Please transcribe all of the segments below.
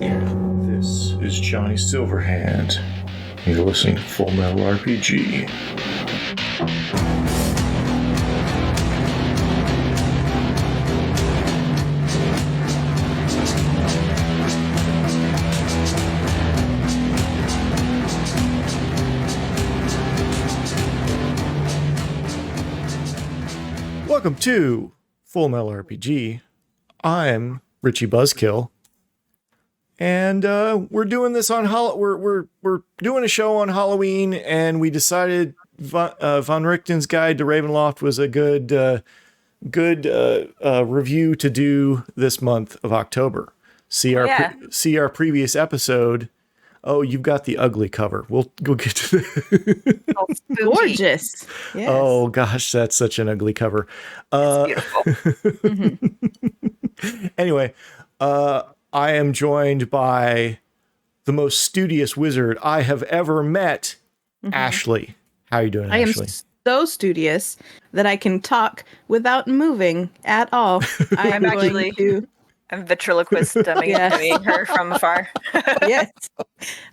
This is Johnny Silverhand. You're listening to Full Metal RPG. Welcome to Full Metal RPG. I'm Richie Buzzkill, and we're doing this on we're doing a show on Halloween, and we decided von Richten's Guide to Ravenloft was a good review to do this month of October. See our previous episode. Oh, you've got the ugly cover. We'll get to that. Oh, gorgeous. Yes. Oh gosh, that's such an ugly cover. It's beautiful. Anyway, I am joined by the most studious wizard I have ever met, Ashley. How are you doing, Ashley? I am so studious that I can talk without moving at all. I'm actually I'm ventriloquist dumbing her from afar. Yes.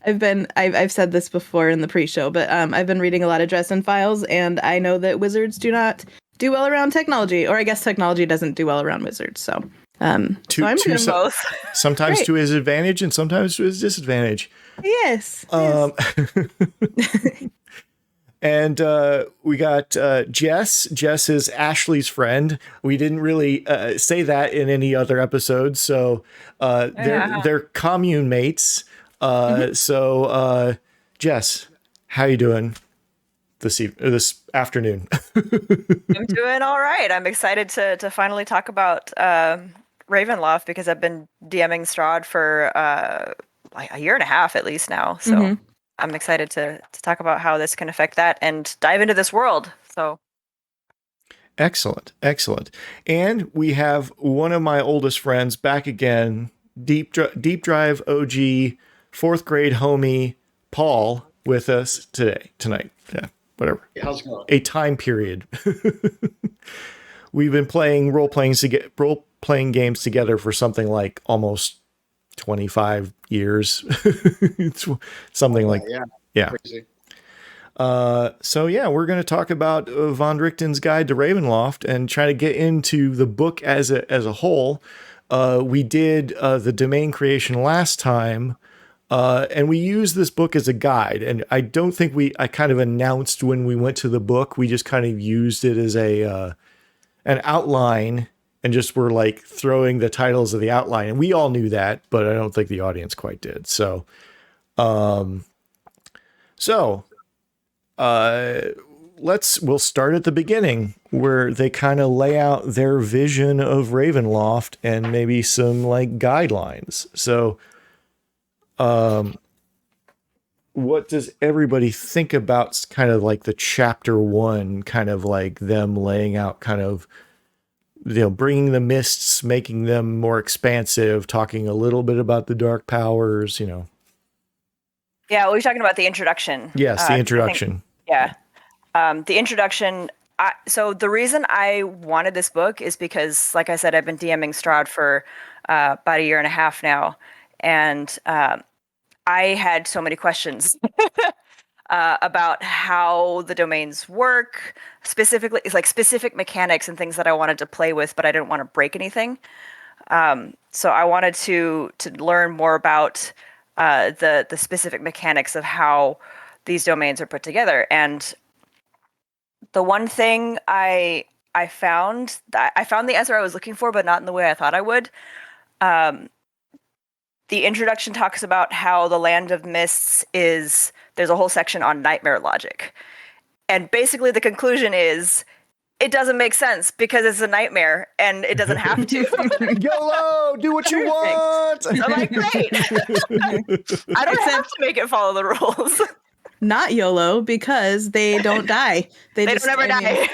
I've said this before in the pre-show, but I've been reading a lot of Dresden Files, and I know that wizards do not do well around technology, or I guess technology doesn't do well around wizards. So, I'm doing both. Sometimes to his advantage and sometimes to his disadvantage. Yes. And we got Jess. Jess is Ashley's friend. We didn't really say that in any other episodes, so they're commune mates. So Jess, how you doing this afternoon? I'm doing all right. I'm excited to finally talk about Ravenloft, because I've been DMing Strahd for like a year and a half at least now. So I'm excited to talk about how this can affect that and dive into this world. So excellent. And we have one of my oldest friends back again, Deep Drive OG, 4th grade homie, Paul, with us tonight. Yeah, whatever. How's it going? A time period. We've been playing role-playing games together for something like almost 25 years. Something like yeah. Crazy. So we're going to talk about von Richten's Guide to Ravenloft and try to get into the book as a whole. We did the domain creation last time, and we used this book as a guide, and I don't think I kind of announced when we went to the book. We just kind of used it as an outline, and just were like throwing the titles of the outline. And we all knew that, but I don't think the audience quite did. So, we'll start at the beginning where they kind of lay out their vision of Ravenloft and maybe some like guidelines. So, what does everybody think about kind of like the chapter 1, kind of like them laying out kind of, bringing the mists, making them more expansive, talking a little bit about the dark powers, Yeah, we're talking about the introduction. Yes, the introduction. The introduction. So the reason I wanted this book is because, like I said, I've been DMing Strahd for about a year and a half now, and I had so many questions about how the domains work, specifically, it's like specific mechanics and things that I wanted to play with, but I didn't want to break anything. So I wanted to learn more about the specific mechanics of how these domains are put together. And the one thing I found the answer I was looking for, but not in the way I thought I would. The introduction talks about how the Land of Mists there's a whole section on nightmare logic. And basically the conclusion is, it doesn't make sense because it's a nightmare and it doesn't have to. YOLO, do what you want. I'm like, great. I don't have to make it follow the rules. Not YOLO, because they don't die. They don't ever die.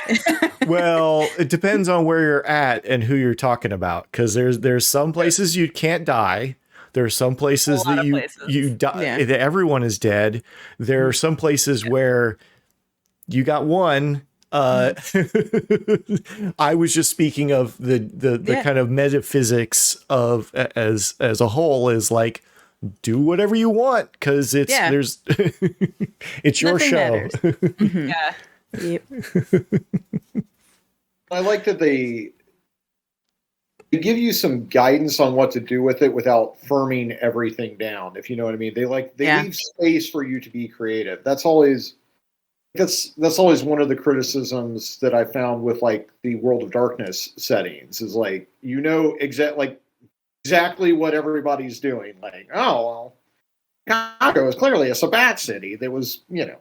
Well, it depends on where you're at and who you're talking about, because there's some places you can't die. There are some places that you die. Yeah. Everyone is dead. There are some places where you got one. I was just speaking of the kind of metaphysics of as a whole is like do whatever you want because it's there's it's your Nothing show. matters. Mhm. Yeah. Yep. I like that they give you some guidance on what to do with it without firming everything down, if you know what I mean. They leave space for you to be creative. That's always one of the criticisms that I found with like the World of Darkness settings is like, you know, exactly what everybody's doing. Like, oh well, Chicago is clearly a Sabbat city. There was, you know,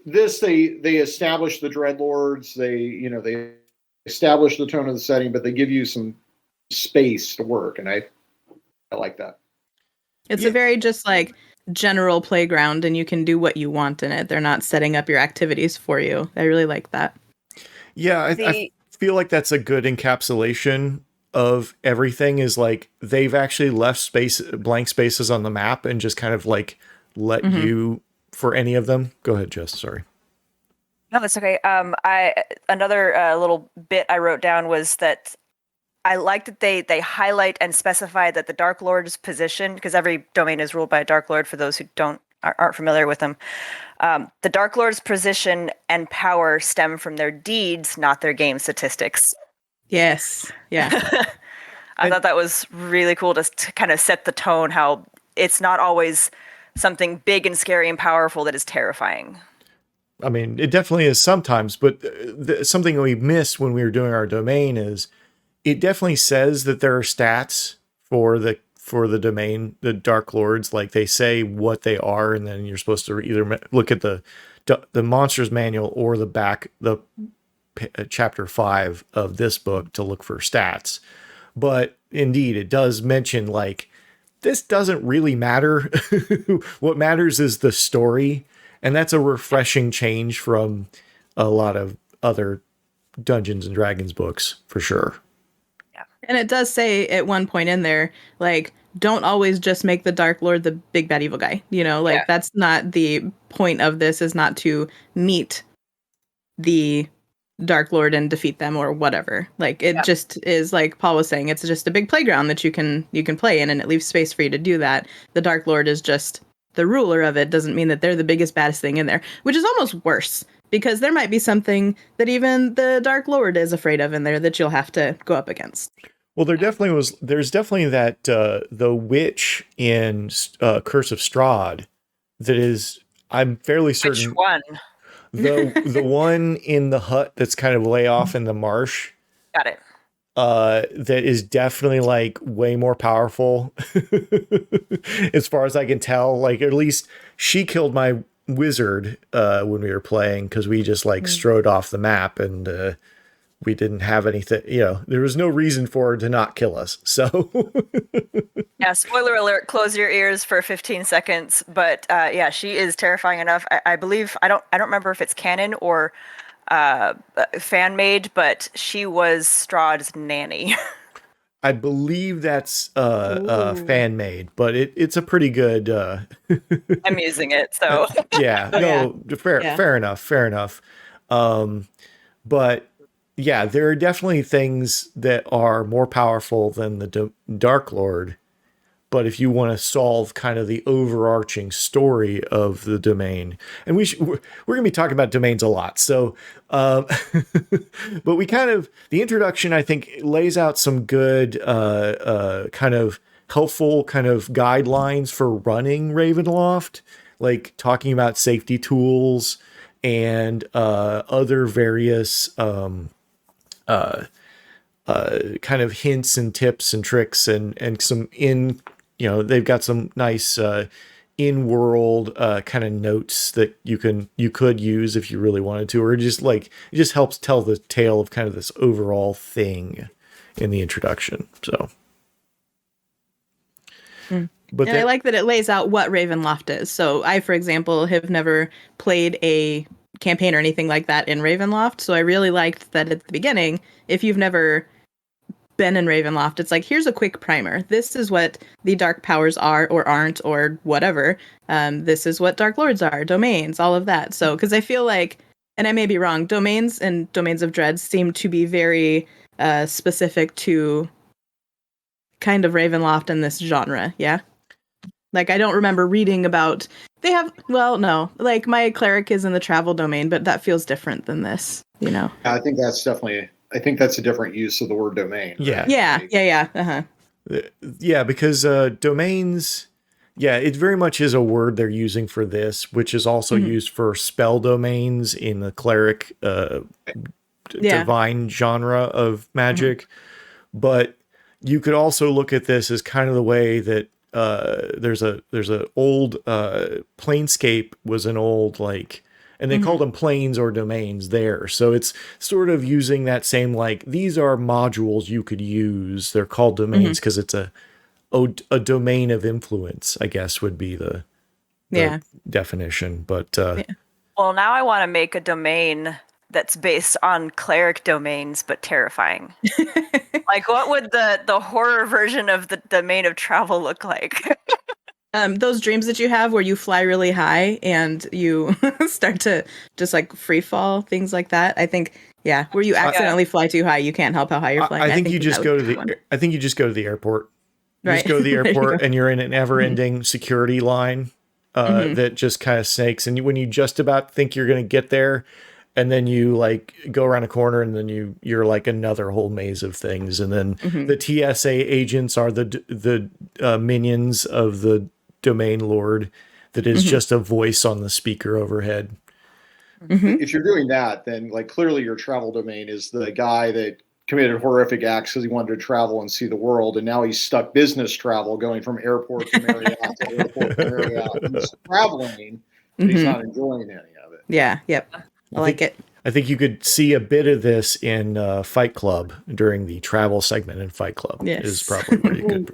they establish the Dreadlords. They establish the tone of the setting, but they give you some space to work, and I like that. It's a very just like general playground, and you can do what you want in it. They're not setting up your activities for you. I really like that. Yeah, I feel like that's a good encapsulation of everything. Is like they've actually left blank spaces on the map and just kind of like let you for any of them. Go ahead, Jess. Sorry. No, that's okay. Another little bit I wrote down was that I like that they highlight and specify that the Dark Lord's position, because every domain is ruled by a Dark Lord for those who aren't familiar with them. The Dark Lord's position and power stem from their deeds, not their game statistics. Yes. Yeah. I thought that was really cool to kind of set the tone, how it's not always something big and scary and powerful that is terrifying. I mean, it definitely is sometimes, but something we missed when we were doing our domain is it definitely says that there are stats for the domain, the Dark Lords. Like they say what they are, and then you're supposed to either look at the monsters manual or the chapter 5 of this book to look for stats. But indeed, it does mention like this doesn't really matter. What matters is the story. And that's a refreshing change from a lot of other Dungeons and Dragons books, for sure. Yeah. And it does say at one point in there, like, don't always just make the Dark Lord the big bad evil guy. You know, like that's not the point of this, is not to meet the Dark Lord and defeat them or whatever. Like it just is, like Paul was saying, it's just a big playground that you can play in, and it leaves space for you to do that. The Dark Lord is just the ruler of it. Doesn't mean that they're the biggest, baddest thing in there, which is almost worse because there might be something that even the Dark Lord is afraid of in there that you'll have to go up against. Well, there's definitely that the witch in Curse of Strahd that is, I'm fairly certain. Which one? The one in the hut that's kind of way off in the marsh. Got it. That is definitely like way more powerful as far as I can tell. Like at least she killed my wizard when we were playing, because we just like strode off the map and we didn't have anything, you know, there was no reason for her to not kill us. So yeah, spoiler alert, close your ears for 15 seconds. But yeah, she is terrifying enough. I believe, I don't remember if it's canon or fan made, but she was Strahd's nanny. I believe that's fan made, but it's a pretty good I'm using it, so fair enough. But yeah, there are definitely things that are more powerful than the Dark Lord. But if you want to solve kind of the overarching story of the domain, and we're going to be talking about domains a lot. So, but we kind of, the introduction, I think, lays out some good kind of helpful kind of guidelines for running Ravenloft, like talking about safety tools and other various kind of hints and tips and tricks and some they've got some nice in-world kind of notes that you could use if you really wanted to, or just like it just helps tell the tale of kind of this overall thing in the introduction. So, but I like that it lays out what Ravenloft is. So I, for example, have never played a campaign or anything like that in Ravenloft. So I really liked that at the beginning, if you've never been in Ravenloft, it's like, here's a quick primer. This is what the dark powers are or aren't or whatever. This is what Dark Lords are, domains, all of that. So, because I feel like, and I may be wrong, domains and Domains of Dread seem to be very specific to kind of Ravenloft and this genre. Yeah. Like, I don't remember reading about, they have, well, no, like my cleric is in the travel domain, but that feels different than this, you know? I think that's a different use of the word domain. Yeah. Right? Yeah, Like, yeah. Uh-huh. Yeah, because domains, yeah, it very much is a word they're using for this, which is also used for spell domains in the cleric divine genre of magic. But you could also look at this as kind of the way that there's a old Planescape was an old like, and they called them planes or domains there. So it's sort of using that same, like, these are modules you could use. They're called domains because it's a domain of influence, I guess, would be the definition. But Well, now I want to make a domain that's based on cleric domains, but terrifying. Like, what would the horror version of the domain of travel look like? Those dreams that you have where you fly really high and you start to just like free fall, things like that. I think, where you accidentally fly too high, you can't help how high you're flying. I think you just go to the. I think you just go to the airport. You Right. just go to the airport and you're in an never-ending security line that just kind of snakes. And when you just about think you're going to get there, and then you like go around a corner, and then you're like another whole maze of things. And then the TSA agents are the minions of the domain lord that is just a voice on the speaker overhead. if you're doing that, then like clearly your travel domain is the guy that committed horrific acts because he wanted to travel and see the world, and now he's stuck business travel, going from airport to Marriott to airport to Marriott. He's traveling, but he's not enjoying any of it. Yeah, yep. I like it. I think you could see a bit of this in Fight Club during the travel segment in Fight Club. Yes. Is probably where you could.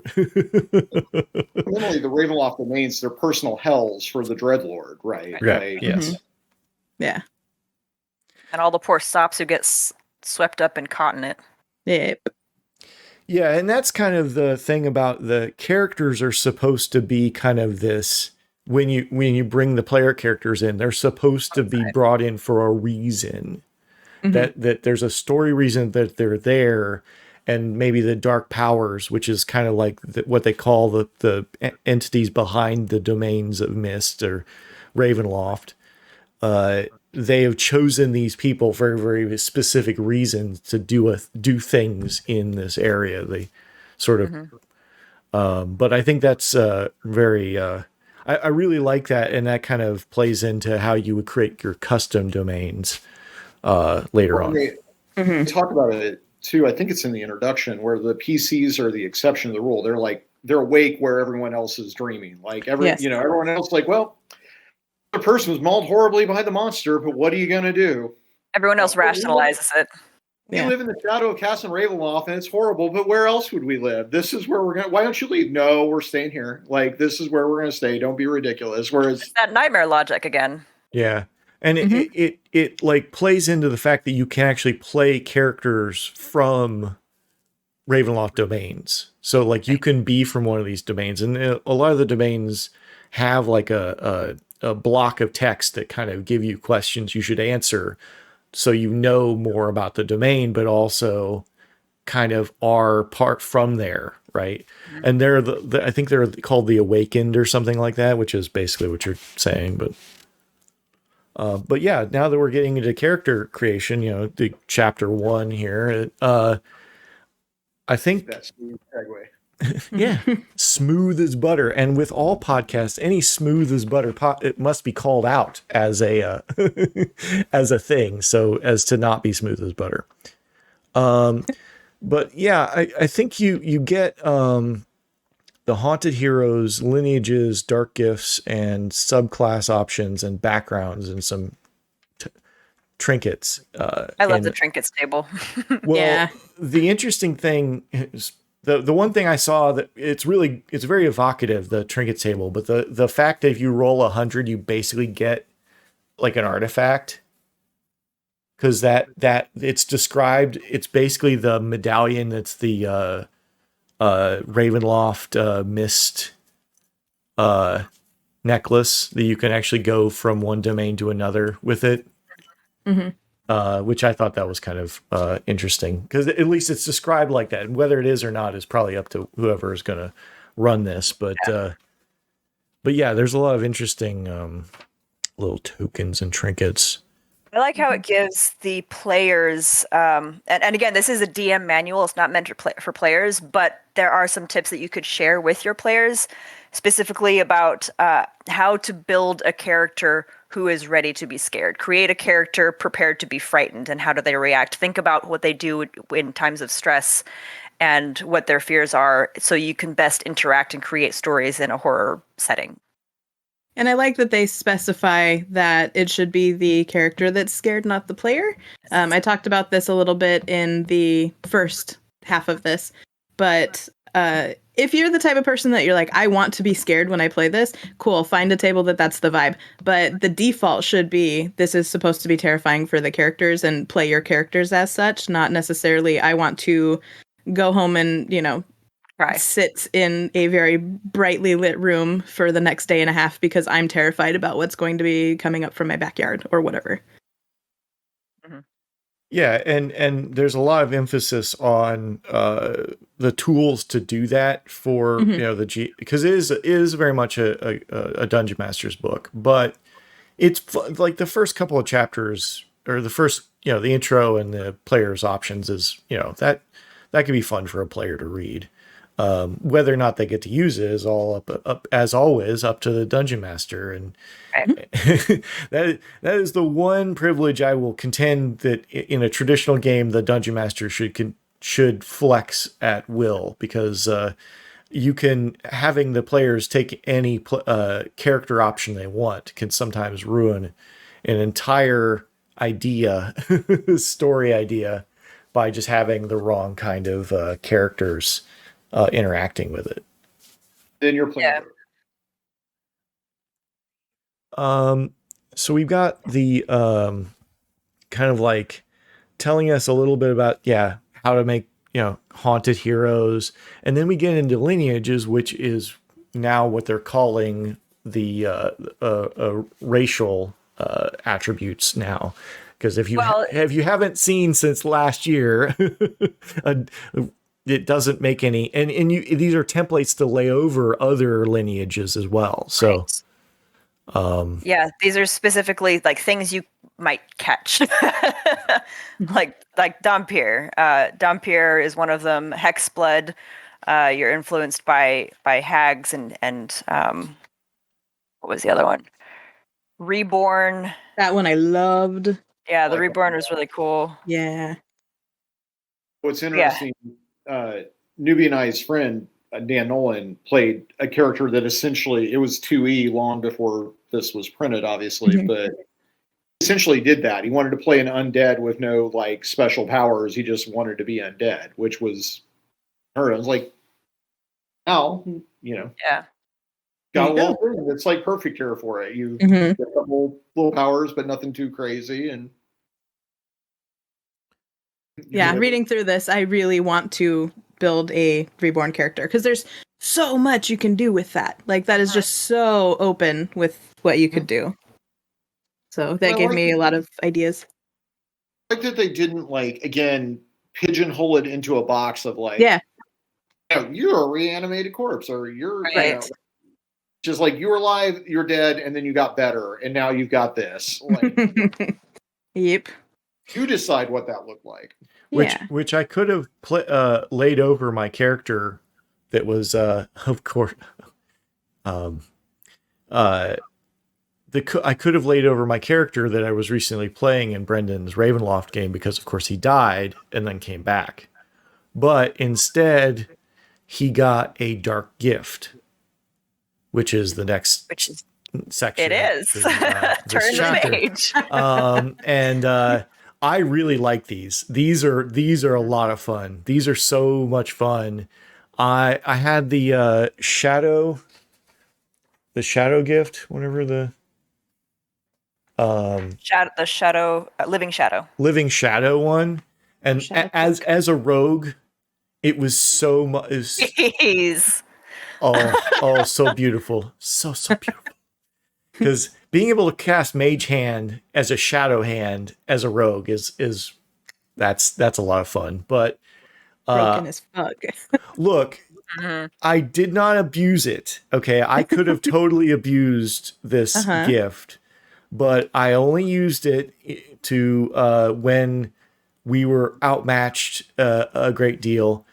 Literally, the Ravenloft domains, they're personal hells for the Dreadlord, right? Right. Like, Yes. Yeah. And all the poor sops who get swept up and caught in it. Yep. Yeah, and that's kind of the thing about the characters are supposed to be kind of this. When you bring the player characters in, they're supposed to be brought in for a reason. That there's a story reason that they're there, and maybe the dark powers, which is kind of like what they call the entities behind the domains of Mist or Ravenloft. They have chosen these people for very specific reasons to do things in this area. They sort of, but I think that's very. I really like that, and that kind of plays into how you would create your custom domains later on. We talk about it too. I think it's in the introduction where the PCs are the exception to the rule. They're awake where everyone else is dreaming. Like everyone else, like, well, the person was mauled horribly by the monster, but what are you going to do? Everyone else rationalizes it. We live in the shadow of Castle Ravenloft, and it's horrible, but where else would we live? This is where we're going to... Why don't you leave? No, we're staying here. Like, this is where we're going to stay. Don't be ridiculous. Whereas... It's that nightmare logic again. Yeah. And it like plays into the fact that you can actually play characters from Ravenloft domains. So, like, you can be from one of these domains. And a lot of the domains have, like, a block of text that kind of give you questions you should answer, so you know more about the domain, but also kind of are part from there, right? And they're I think they're called the Awakened or something like that, which is basically what you're saying. But yeah, now that we're getting into character creation, the chapter 1 here, I think That's the segue. yeah, smooth as butter. And with all podcasts, any smooth as butter, it must be called out as a as a thing, so as to not be smooth as butter. But yeah, I think you get the Haunted Heroes, Lineages, Dark Gifts, and subclass options and backgrounds and some trinkets. I love the trinkets table. Well, the interesting thing is, the one thing I saw that it's very evocative, the trinket table, but the fact that if you roll 100, you basically get like an artifact, because that it's described, it's basically the medallion that's the Ravenloft mist necklace that you can actually go from one domain to another with it. Which I thought that was kind of interesting, because at least it's described like that. And whether it is or not is probably up to whoever is going to run this. But But yeah, there's a lot of interesting little tokens and trinkets. I like how it gives the players, and again, this is a DM manual. It's not meant for players, but there are some tips that you could share with your players, specifically about how to build a character who is ready to be scared. Create a character prepared to be frightened, and how do they react? Think about what they do in times of stress and what their fears are, so you can best interact and create stories in a horror setting. And I like that they specify that it should be the character that's scared, not the player. I talked about this a little bit in the first half of this, but if you're the type of person that you're like, I want to be scared when I play this, cool, find a table that's the vibe. But the default should be, this is supposed to be terrifying for the characters, and play your characters as such, not necessarily, I want to go home and, sit in a very brightly lit room for the next day and a half because I'm terrified about what's going to be coming up from my backyard or whatever. Mm-hmm. Yeah, and there's a lot of emphasis on the tools to do that for because it is very much a Dungeon Master's book, but it's like the first couple of chapters, or the first the intro and the player's options is that can be fun for a player to read. Whether or not they get to use it is all up as always up to the Dungeon Master, and that is the one privilege I will contend that in a traditional game the Dungeon Master should flex at will, because you can having the players take any character option they want can sometimes ruin an entire idea, story idea, by just having the wrong kind of characters interacting with it. Then you're playing. Yeah. So we've got the kind of like telling us a little bit about how to make haunted heroes, and then we get into Lineages, which is now what they're calling the racial attributes now. Because if you haven't seen since last year, it doesn't make any, and these are templates to lay over other lineages as well. So, right. These are specifically like things you might catch, like Dhampir. Dhampir is one of them. Hexblood. You're influenced by hags and what was the other one? Reborn. That one I loved. Yeah, the Reborn was really cool. Yeah. What's interesting. Newbie and I's friend Dan Nolan played a character that essentially, it was 2E long before this was printed, obviously, but essentially did that. He wanted to play an undead with no like special powers. He just wanted to be undead, which was her. I was like, got a little thing that's like perfect here for it. You get a couple little powers, but nothing too crazy. And reading through this, I really want to build a Reborn character because there's so much you can do with that. Like, that is just so open with what you could do. So that gave me a lot of ideas. I like that they didn't, like, again, pigeonhole it into a box of like, you're a reanimated corpse, or you're just like, you were alive, you're dead, and then you got better, and now you've got this. Like, yep. You decide what that looked like. Which I could have laid over my character that was, of course, I could have laid over my character that I was recently playing in Brendan's Ravenloft game, because of course he died and then came back. But instead, he got a dark gift, which is the next section. It is. Turn the page. And I really like these. These are a lot of fun. These are so much fun. I had the shadow gift, whatever the living shadow one, and as a rogue, it was so much. Jeez. Oh, so beautiful, so beautiful. Because being able to cast Mage Hand as a Shadow Hand as a rogue is that's a lot of fun. But broken as fuck. Look, I did not abuse it. Okay, I could have totally abused this gift, but I only used it to when we were outmatched a great deal.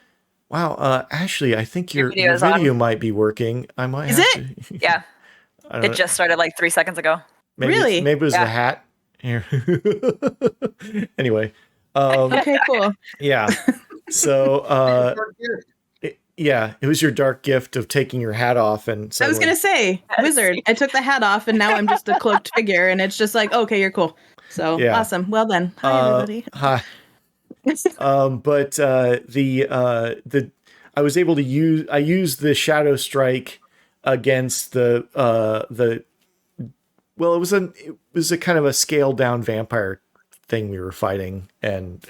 Wow, Ashley, I think your video might be working. I might Is have it? to. Yeah. I don't It just started like 3 seconds ago. Really? Maybe it was Yeah. the hat. Here. Anyway. Okay, cool. Yeah. So, it was your dark gift of taking your hat off and I was suddenly... gonna say, wizard. I took the hat off, and now I'm just a cloaked figure, and it's just like, okay, you're cool. So Yeah. awesome. Well then, hi everybody. Hi. But I was able to use the Shadow Strike against it was a kind of a scaled down vampire thing we were fighting, and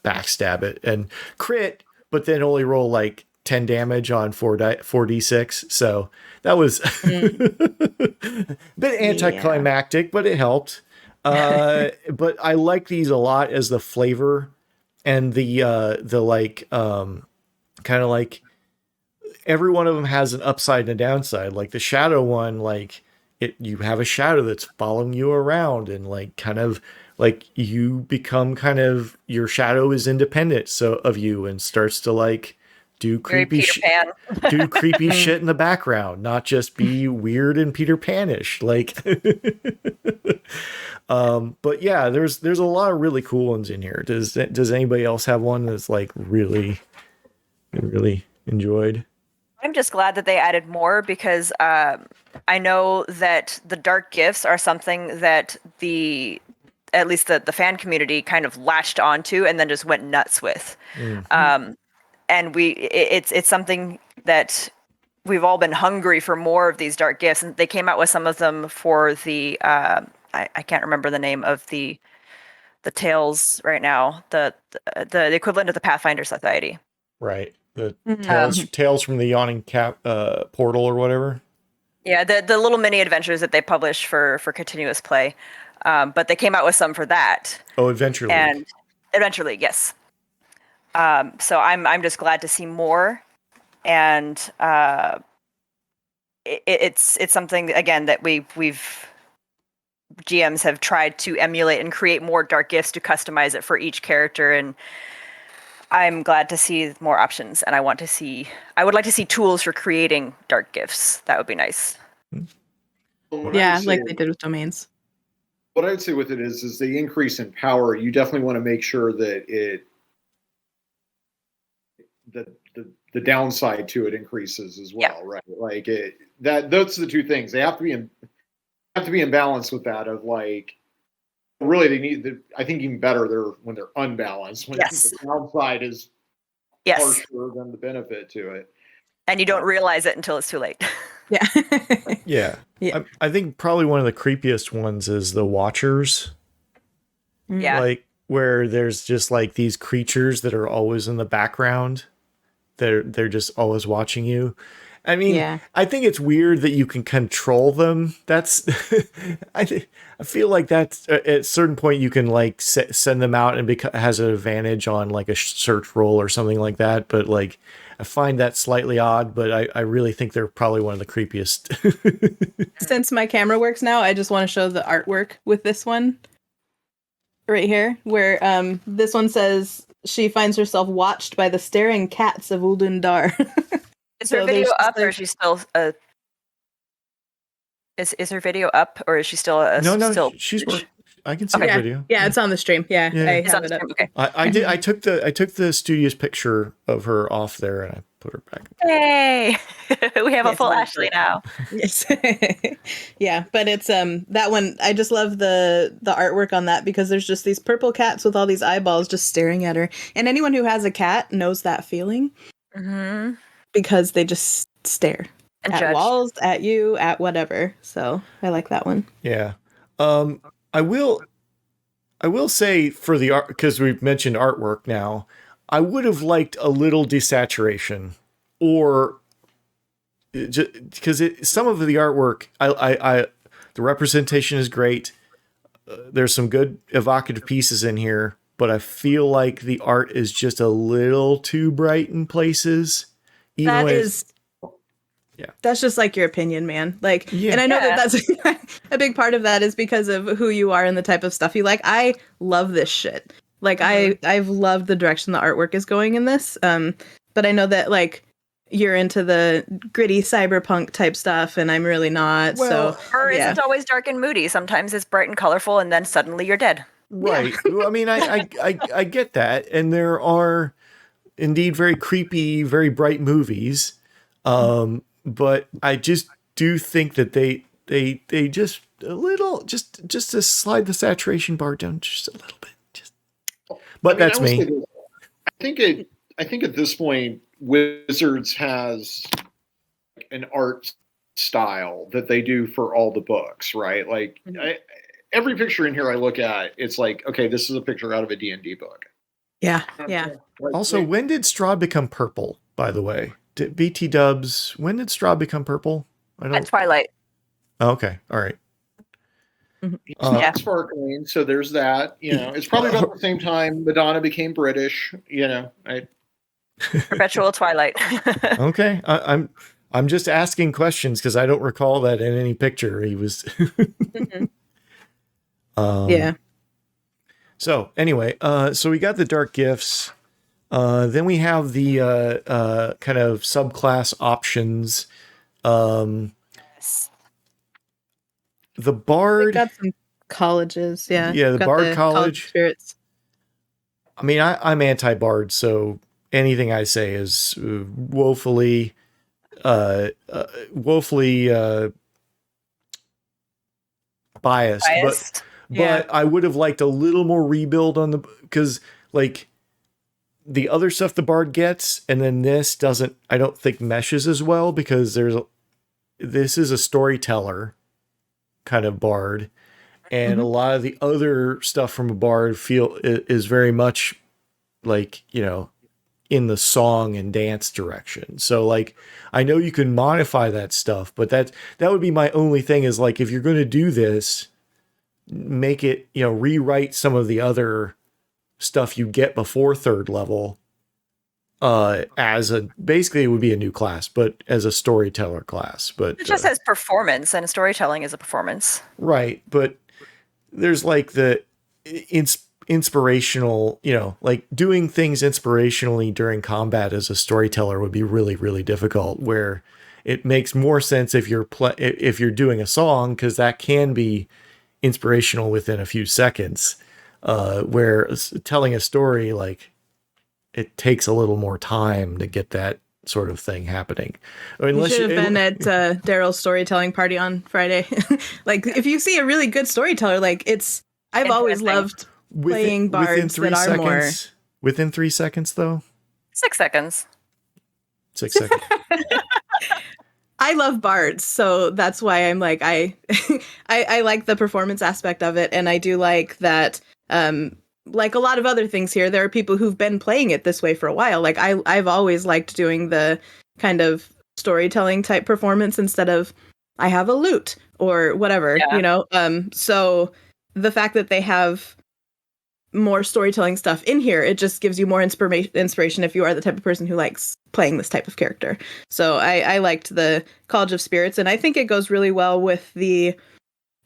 backstab it and crit, but then only roll like 10 damage on 4d6. So that was a bit anticlimactic, but it helped. But I like these a lot as the flavor and the kind of like every one of them has an upside and a downside. Like the shadow one, like you have a shadow that's following you around, and like kind of like you become kind of, your shadow is independent of you and starts to like do creepy shit in the background, not just be weird and Peter Panish. Like, but yeah, there's a lot of really cool ones in here. Does anybody else have one that's like really enjoyed? I'm just glad that they added more, because I know that the dark gifts are something that at least the fan community kind of latched onto and then just went nuts with. Mm-hmm. And it's something that we've all been hungry for more of these dark gifts, and they came out with some of them for the I can't remember the name of the tales right now, the equivalent of the Pathfinder Society. Right. The tales from the Yawning portal or whatever. Yeah, the little mini adventures that they publish for continuous play. But they came out with some for that. Oh, Adventure League. And Adventure League, yes. So I'm just glad to see more, and it's something again that we've GMs have tried to emulate and create more dark gifts to customize it for each character, and I'm glad to see more options. And I would like to see tools for creating dark gifts. That would be nice. Yeah, like they did with domains. What I would say with it is the increase in power. You definitely want to make sure that the downside to it increases as well, right? Like those are the two things. They have to be in balance with that. Of like, really, they need. I think even better when they're unbalanced. When the downside is harsher than the benefit to it, and you don't realize it until it's too late. Yeah. I think probably one of the creepiest ones is the Watchers. Yeah. Like where there's just like these creatures that are always in the background. They're just always watching you. I mean, I think it's weird that you can control them. That's I feel like that's at a certain point you can like send them out and has an advantage on like a search roll or something like that. But like, I find that slightly odd, but I really think they're probably one of the creepiest. Since my camera works now, I just want to show the artwork with this one right here, where this one says she finds herself watched by the staring cats of Uldundar. Is her video up, or is she still is her video up, or is she still no, she's I can see the video. Yeah, it's on the stream. Yeah. I have it up. Okay. I took the studious picture of her off there and I put her back. Hey, we have a full Ashley now. Yes. Yeah, but it's that one. I just love the artwork on that, because there's just these purple cats with all these eyeballs just staring at her, and anyone who has a cat knows that feeling. Mm-hmm. Because they just stare and at judge. Walls, at you, at whatever. So I like that one. Yeah. I will say for the art, because we've mentioned artwork now, I would have liked a little desaturation, or because some of the artwork, the representation is great. There's some good evocative pieces in here, but I feel like the art is just a little too bright in places. even that is. Yeah. That's just like your opinion, man. Like, Yeah. and I know that that's a big part of that is because of who you are and the type of stuff you like. I love this shit. Like, I've loved the direction the artwork is going in this. But I know that like you're into the gritty cyberpunk type stuff, and I'm really not. Well, so Horror yeah. isn't always dark and moody. Sometimes it's bright and colorful, and then suddenly you're dead. Right. Well, I mean, I get that, and there are indeed very creepy, very bright movies, but I just do think that they just a little just to slide the saturation bar down just a little bit. Just, but I mean, that's me. I think at this point, Wizards has an art style that they do for all the books, right? Like every picture in here I look at, it's like, okay, this is a picture out of a D&D book. Yeah. Also, when did Strahd become purple, by the way? BT Dubs, when did Strahd become purple? At Twilight. Oh, okay. All right. Yeah. Sparkling. So there's that. It's probably about the same time Madonna became British. Perpetual Twilight. Okay. I'm just asking questions because I don't recall that in any picture he was. Yeah. So anyway, so we got the dark gifts. Then we have the kind of subclass options. The Bard. Got some colleges, yeah. Yeah, the Bard College. Spirits. I mean, I'm anti-Bard, so anything I say is woefully biased. But I would have liked a little more rebuild on because like the other stuff the Bard gets, and then this doesn't, I don't think meshes as well because this is a storyteller kind of Bard, and a lot of the other stuff from a Bard is very much like, in the song and dance direction. So like, I know you can modify that stuff, but that would be my only thing is like, if you're going to do this, make it, rewrite some of the other stuff you get before third level, basically it would be a new class, but as a storyteller class. But it just says performance, and storytelling is a performance. Right. But there's like the inspirational, like doing things inspirationally during combat as a storyteller would be really, really difficult, where it makes more sense if you're doing a song, because that can be inspirational within a few seconds, where telling a story, like, it takes a little more time to get that sort of thing happening. You should have been at Daryl's storytelling party on Friday. Like, if you see a really good storyteller, like, I've always loved playing bards that are more... Within 3 seconds, though? 6 seconds. 6 seconds. I love bards, so that's why I'm like, I like the performance aspect of it, and I do like that, like a lot of other things here, there are people who've been playing it this way for a while. Like, I've always liked doing the kind of storytelling type performance instead of, I have a lute, or whatever, so the fact that they have more storytelling stuff in here, it just gives you more inspiration if you are the type of person who likes playing this type of character. So I liked the College of Spirits, and I think it goes really well with the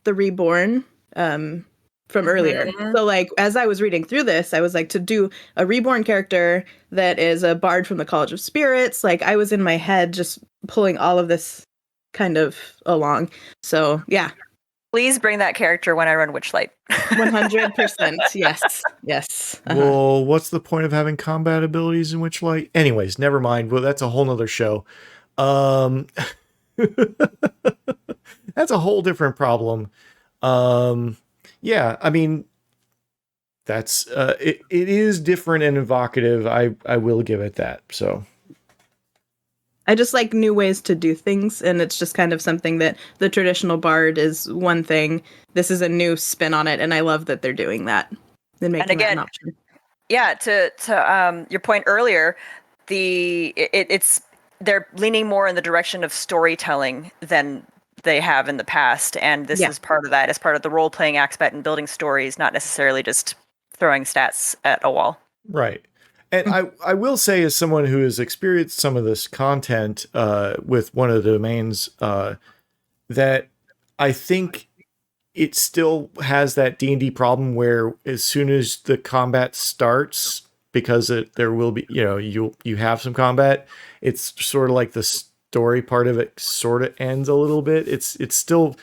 Reborn from earlier. So like, as I was reading through this, I was like, to do a Reborn character that is a bard from the College of Spirits, like, I was in my head just pulling all of this kind of along. So yeah. Please bring that character when I run Witchlight. 100%. Yes. Well, what's the point of having combat abilities in Witchlight? Anyways, never mind. Well, that's a whole nother show. That's a whole different problem. Yeah, I mean, that's it is different and evocative. I will give it that. So I just like new ways to do things, and it's just kind of something that the traditional bard is one thing. This is a new spin on it, and I love that they're doing that. And making that an option. Yeah, to your point earlier, they're leaning more in the direction of storytelling than they have in the past, and this is part of that, as part of the role-playing aspect and building stories, not necessarily just throwing stats at a wall. Right. And I will say, as someone who has experienced some of this content with one of the domains, that I think it still has that D&D problem where as soon as the combat starts, because there will be, you have some combat, it's sort of like the story part of it sort of ends a little bit. It still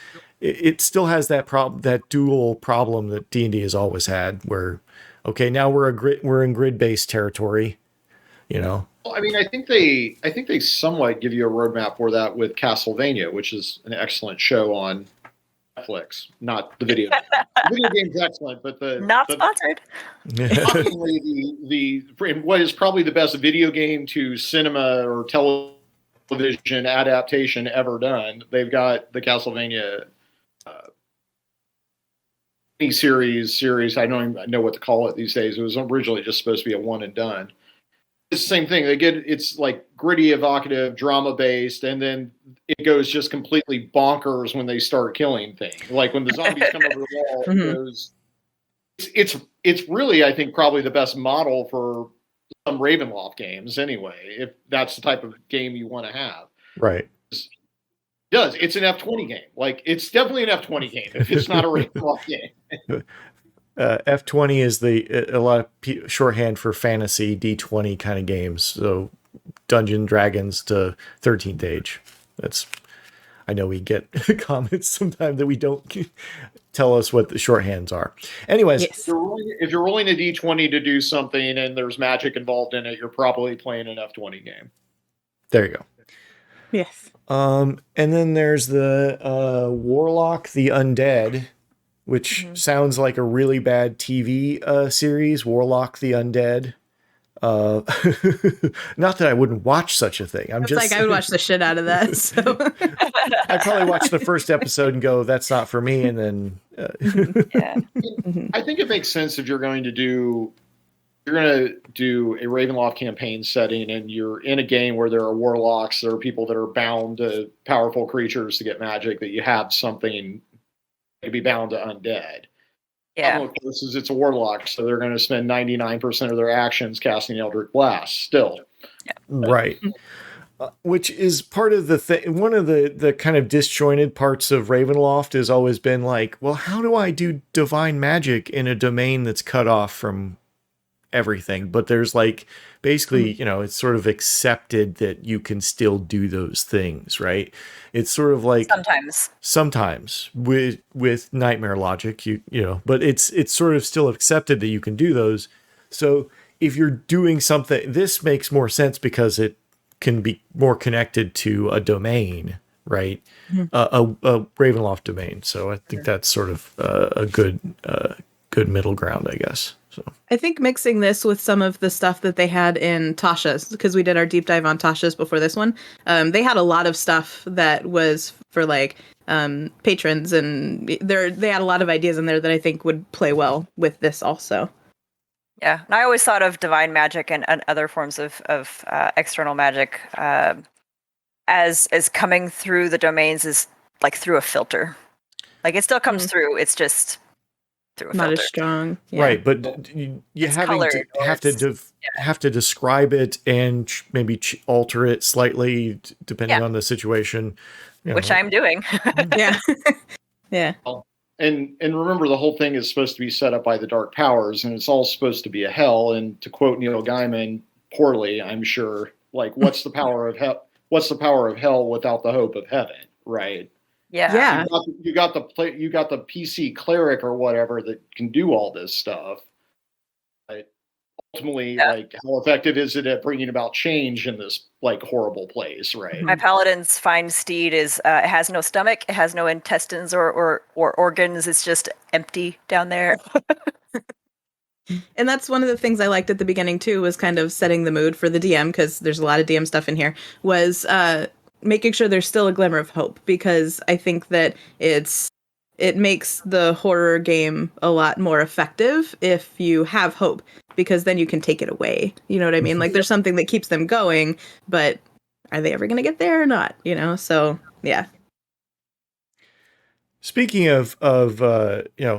has that problem, that dual problem that D&D has always had, where okay, now we're in grid-based territory, Well, I mean, I think they somewhat give you a roadmap for that with Castlevania, which is an excellent show on Netflix, not the video. The video game's excellent, but Not sponsored. the what is probably the best video game to cinema or television adaptation ever done. They've got the Castlevania series. I don't even know what to call it these days. It was originally just supposed to be a one and done. It's the same thing. It's like gritty, evocative, drama based, and then it goes just completely bonkers when they start killing things. Like when the zombies come over the wall, it goes. It's really, I think, probably the best model for some Ravenloft games. Anyway, if that's the type of game you want to have, right? It's an F20 game. Like it's definitely an F20 game if it's not a Ravenloft game. F20 is a lot of shorthand for fantasy D20 kind of games. So Dungeon Dragons to 13th Age. I know we get comments sometimes that we don't tell us what the shorthands are. Anyways, Yes. If you're rolling a D20 to do something and there's magic involved in it, you're probably playing an F20 game. There you go. Yes. And then there's the Warlock the Undead, which sounds like a really bad TV series, Warlock the Undead. Not that I wouldn't watch such a thing. It's like I would watch the shit out of that. So I probably watched the first episode and go, "That's not for me," and then I think it makes sense if you're going to do a Ravenloft campaign setting and you're in a game where there are warlocks, there are people that are bound to powerful creatures to get magic, that you have something to be bound to undead. Yeah. Of course, is it's a warlock, so they're going to spend 99% of their actions casting Eldritch Blast still. Yeah. Right. Which is part of the thing. One of the kind of disjointed parts of Ravenloft has always been like, well, how do I do divine magic in a domain that's cut off from everything? But there's like, basically, it's sort of accepted that you can still do those things, right? It's sort of like sometimes with nightmare logic, but it's sort of still accepted that you can do those. So if you're doing something, this makes more sense because it can be more connected to a domain, right? A Ravenloft domain. So I think that's sort of a good middle ground, I guess. So I think mixing this with some of the stuff that they had in Tasha's, because we did our deep dive on Tasha's before this one, they had a lot of stuff that was for like patrons, and they had a lot of ideas in there that I think would play well with this also. Yeah, and I always thought of divine magic and other forms of external magic as coming through the domains is like through a filter. Like it still comes through. It's just through a not filter. as strong. Yeah. Right, but you have to describe it and maybe alter it slightly depending on the situation. Which I'm doing. Yeah. Yeah. And remember, the whole thing is supposed to be set up by the dark powers, and it's all supposed to be a hell. And to quote Neil Gaiman, poorly, I'm sure, like, what's the power of hell? What's the power of hell without the hope of heaven? Right? Yeah. Yeah. You got the PC cleric or whatever that can do all this stuff. But ultimately, like, how effective is it at bringing about change in this like horrible place? Right. My paladin's fine steed is it has no stomach, it has no intestines or organs. It's just empty down there. And that's one of the things I liked at the beginning too, was kind of setting the mood for the DM, because there's a lot of DM stuff in here, was making sure there's still a glimmer of hope, because I think that it makes the horror game a lot more effective if you have hope, because then you can take it away. You know what I mean? Like there's something that keeps them going, but are they ever going to get there or not? So yeah. Speaking of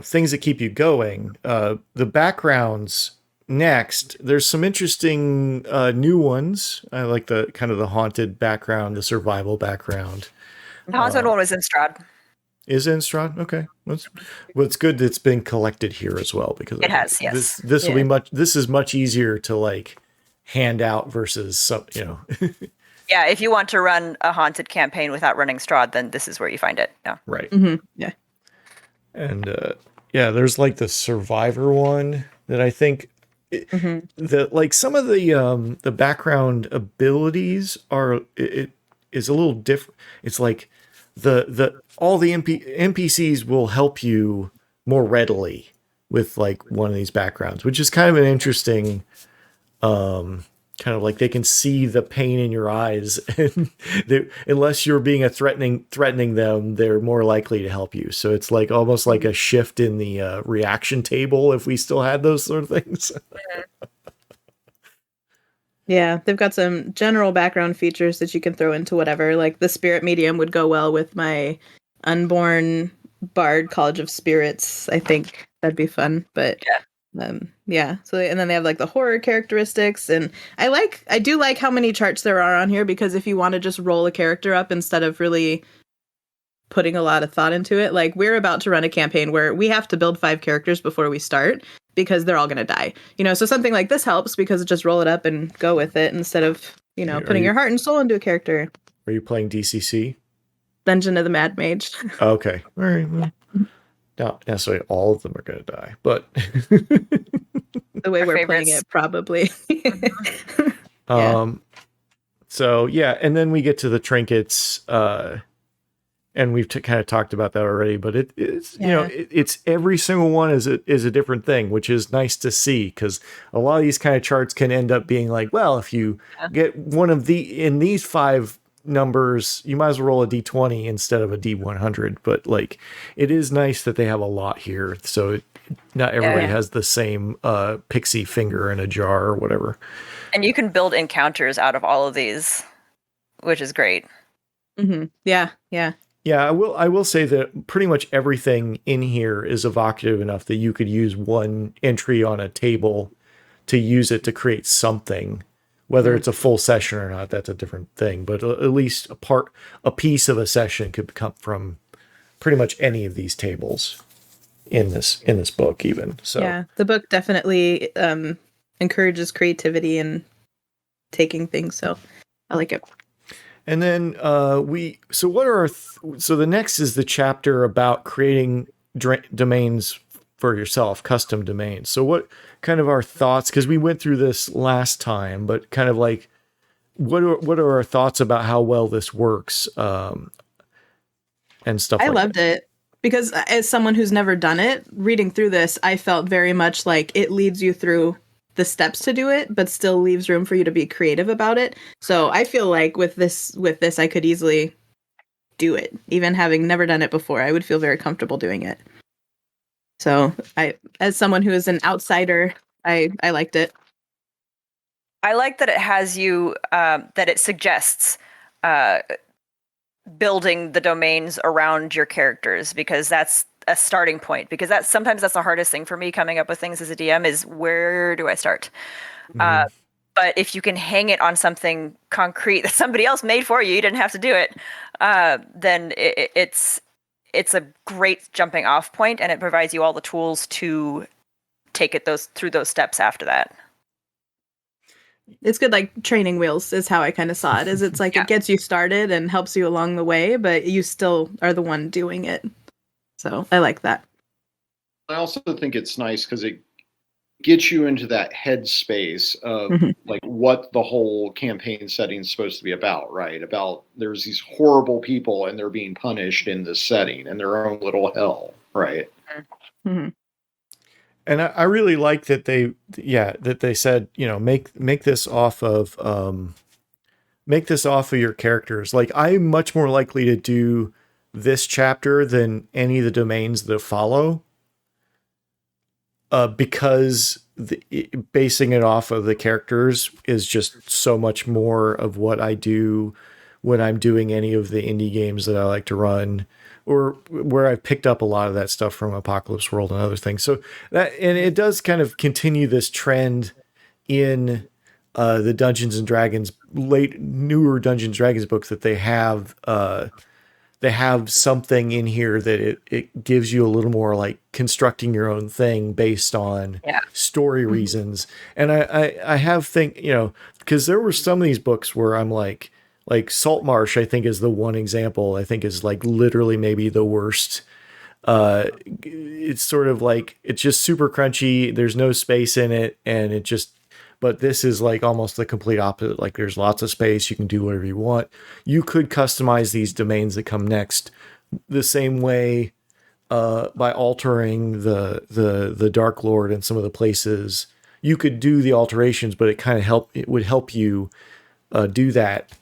things that keep you going, the backgrounds next, there's some interesting new ones. I like the kind of the haunted background, the survival background. The haunted one was in Strahd. Is it in Strahd? Okay. Well, it's good that it's been collected here as well, because it has, yes. This will be this is much easier to like hand out versus some, you know. Yeah, if you want to run a haunted campaign without running Strahd, then this is where you find it. Yeah. Right. Mm-hmm. Yeah. And yeah, there's like the survivor one that I think that like some of the background abilities are it is a little different. It's like all the NPCs will help you more readily with like one of these backgrounds, which is kind of an interesting kind of like they can see the pain in your eyes, and unless you're being threatening them, they're more likely to help you. So it's like almost like a shift in the reaction table if we still had those sort of things. Yeah, they've got some general background features that you can throw into whatever. Like the spirit medium would go well with my unborn bard College of Spirits. I think that'd be fun. But yeah. So and then they have like the horror characteristics, and I do like how many charts there are on here, because if you want to just roll a character up instead of really putting a lot of thought into it, like we're about to run a campaign where we have to build 5 characters before we start, because they're all going to die, you know. So something like this helps, because just roll it up and go with it instead of, you know, putting your heart and soul into a character. Are you playing DCC? Dungeon of the Mad Mage. Okay, all right. Well, not necessarily all of them are going to die, but the way Our we're playing it, probably. Yeah. So yeah, and then we get to the trinkets, and we've kind of talked about that already, but it's you know, it's every single one is a different thing, which is nice to see, because a lot of these kind of charts can end up being like, well, if you get one of in these 5 numbers, you might as well roll a D20 instead of a D100. But like, it is nice that they have a lot here, so not everybody has the same pixie finger in a jar or whatever. And you can build encounters out of all of these, which is great. Mm-hmm. Yeah. Yeah, I will say that pretty much everything in here is evocative enough that you could use one entry on a table to use it to create something. Whether it's a full session or not, that's a different thing. But at least a piece of a session could come from pretty much any of these tables in this book, even. So yeah, the book definitely encourages creativity and taking things. So I like it. And then what are so the next is the chapter about creating domains for yourself, custom domains. So what kind of our thoughts, because we went through this last time, but kind of like what are our thoughts about how well this works, and stuff. I loved it, because as someone who's never done it, reading through this, I felt very much like it leads you through the steps to do it, but still leaves room for you to be creative about it. So I feel like with this, I could easily do it. Even having never done it before, I would feel very comfortable doing it. So as someone who is an outsider, I liked it. I like that it has you, that it suggests building the domains around your characters, because that's a starting point, because sometimes that's the hardest thing for me coming up with things as a DM, is where do I start? But if you can hang it on something concrete that somebody else made for you, you didn't have to do it, then it's a great jumping off point, and it provides you all the tools to take it through those steps after that. It's good, like training wheels is how I kind of saw it. Is it's like it gets you started and helps you along the way, but you still are the one doing it. So I like that. I also think it's nice because it gets you into that headspace of like what the whole campaign setting is supposed to be about, right? About there's these horrible people and they're being punished in this setting in their own little hell, right? Mm-hmm. And I really like that they said, you know, make this off of your characters. Like, I'm much more likely to do this chapter than any of the domains that follow, because basing it off of the characters is just so much more of what I do when I'm doing any of the indie games that I like to run, or where I've picked up a lot of that stuff from Apocalypse World and other things. So that, and it does kind of continue this trend in the Dungeons and Dragons, newer Dungeons and Dragons books, that they have something in here that it gives you a little more like constructing your own thing based on story reasons. And I have because there were some of these books where I'm like Saltmarsh, I think, is the one example I think is like literally maybe the worst. It's sort of like, it's just super crunchy. There's no space in it. And but this is like almost the complete opposite. Like there's lots of space. You can do whatever you want. You could customize these domains that come next the same way, by altering the Dark Lord and some of the places. You could do the alterations, but it would help you do that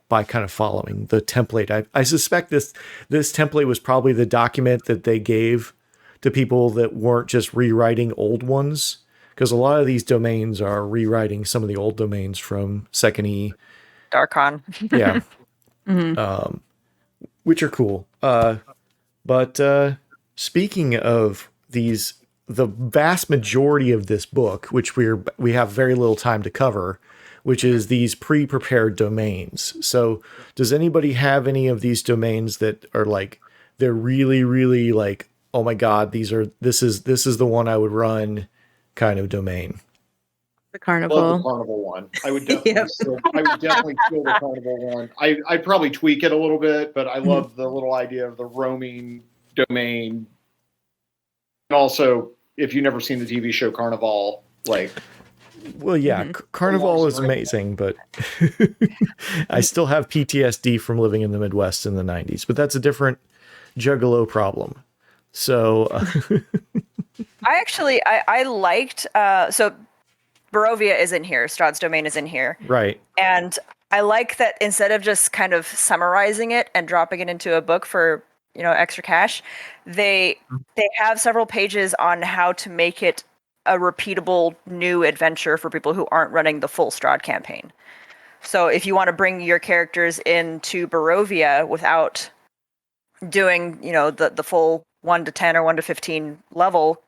by kind of following the template. I suspect this template was probably the document that they gave to people that weren't just rewriting old ones, because a lot of these domains are rewriting some of the old domains from 2nd E. Darkon. Yeah. Which are cool. But speaking of these, the vast majority of this book, which we have very little time to cover, which is these pre-prepared domains. So does anybody have any of these domains that are like, they're really, really like, oh my God, this is the one I would run kind of domain? The Carnival. Love the Carnival one. I would definitely steal the Carnival one. I'd probably tweak it a little bit, but I love the little idea of the roaming domain. And also, if you've never seen the TV show Carnival, like... Well, yeah, Carnival is amazing, but I still have PTSD from living in the Midwest in the 90s, but that's a different Juggalo problem. So I liked, so Barovia is in here, Strahd's domain is in here. Right. And I like that instead of just kind of summarizing it and dropping it into a book for, extra cash, they have several pages on how to make it a repeatable new adventure for people who aren't running the full Strahd campaign. So if you want to bring your characters into Barovia without doing, the full 1 to 10 or 1 to 15 level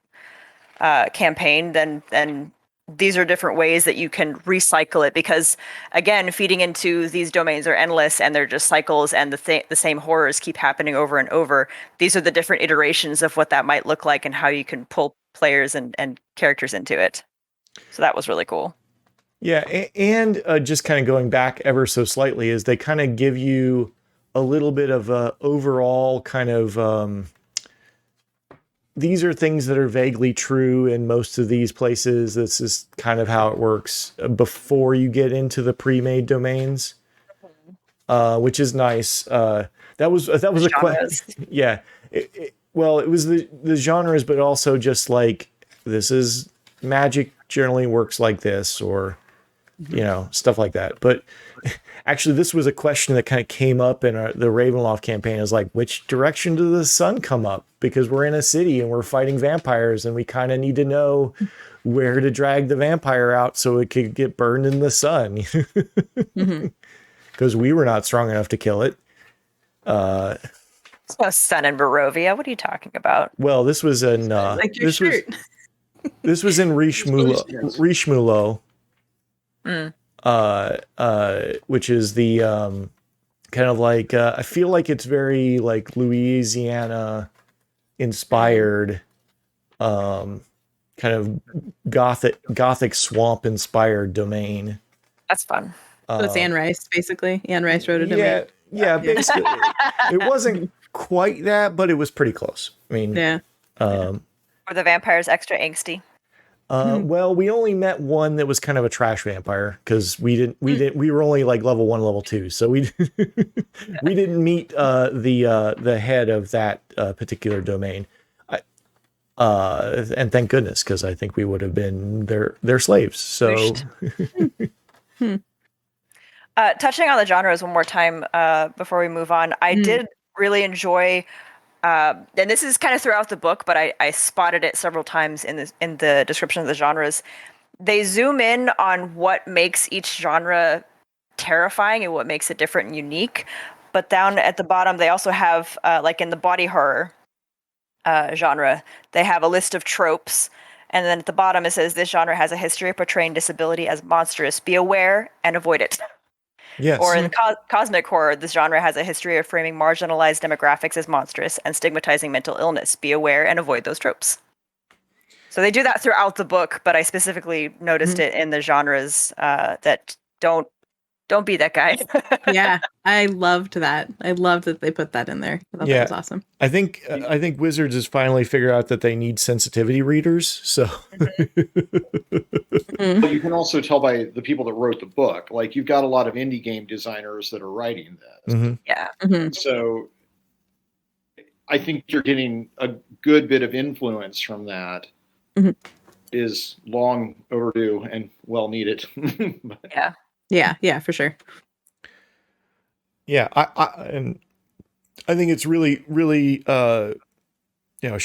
campaign, then these are different ways that you can recycle it, because again, feeding into these domains are endless and they're just cycles, and the same horrors keep happening over and over. These are the different iterations of what that might look like and how you can pull players and characters into it. So that was really cool. Yeah, and just kind of going back ever so slightly, is they kind of give you a little bit of a overall kind of these are things that are vaguely true in most of these places. This is kind of how it works before you get into the pre-made domains, which is nice. That was a question. Yeah. Well, it was the genres, but also just like, this is magic generally works like this, or, stuff like that. But actually, this was a question that kind of came up in the Ravenloft campaign, is like, which direction does the sun come up? Because we're in a city and we're fighting vampires, and we kind of need to know where to drag the vampire out so it could get burned in the sun. Because we were not strong enough to kill it. It's no sun in Barovia. What are you talking about? Well, this was in this was in Rishmulo, which is the kind of like I feel like it's very like Louisiana inspired, kind of gothic swamp inspired domain. That's fun. So it's Anne Rice, basically. Anne Rice wrote a domain. Yeah, basically. It wasn't quite that, but it was pretty close. I mean, yeah. Were the vampires extra angsty? Well, we only met one that was kind of a trash vampire, because we were only like level 1, level 2, so we didn't meet the head of that particular domain. And thank goodness, because I think we would have been their slaves. So. Touching on the genres one more time before we move on, I did really enjoy, and this is kind of throughout the book, but I spotted it several times in the description of the genres. They zoom in on what makes each genre terrifying and what makes it different and unique. But down at the bottom, they also have, like in the body horror genre, they have a list of tropes. And then at the bottom, it says this genre has a history of portraying disability as monstrous. Be aware and avoid it. Yes. Or in the cosmic horror, this genre has a history of framing marginalized demographics as monstrous and stigmatizing mental illness. Be aware and avoid those tropes. So they do that throughout the book, but I specifically noticed it in the genres that don't be that guy. Yeah, I loved that. I loved that they put that in there. I thought that was awesome. I think Wizards has finally figured out that they need sensitivity readers. So But you can also tell by the people that wrote the book, like you've got a lot of indie game designers that are writing this. Yeah. So I think you're getting a good bit of influence from that. Is long overdue and well needed. Yeah, for sure. Yeah, I think it's really, really, shout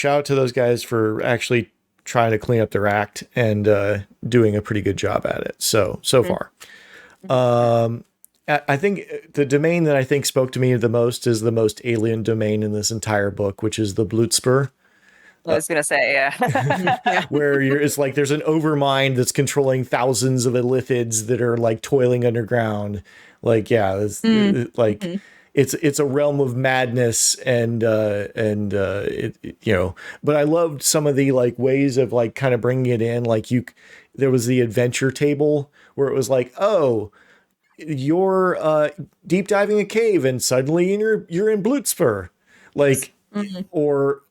out to those guys for actually trying to clean up their act and doing a pretty good job at it. So far. I think the domain that I think spoke to me the most is the most alien domain in this entire book, which is the Blue Spur. I was gonna say, yeah. Where it's like there's an overmind that's controlling thousands of illithids that are like toiling underground. Like, yeah, it's it's a realm of madness and but I loved some of the like ways of like kind of bringing it in. Like there was the adventure table where it was like, oh, you're deep diving a cave and suddenly you're in Blue Spur. Like, or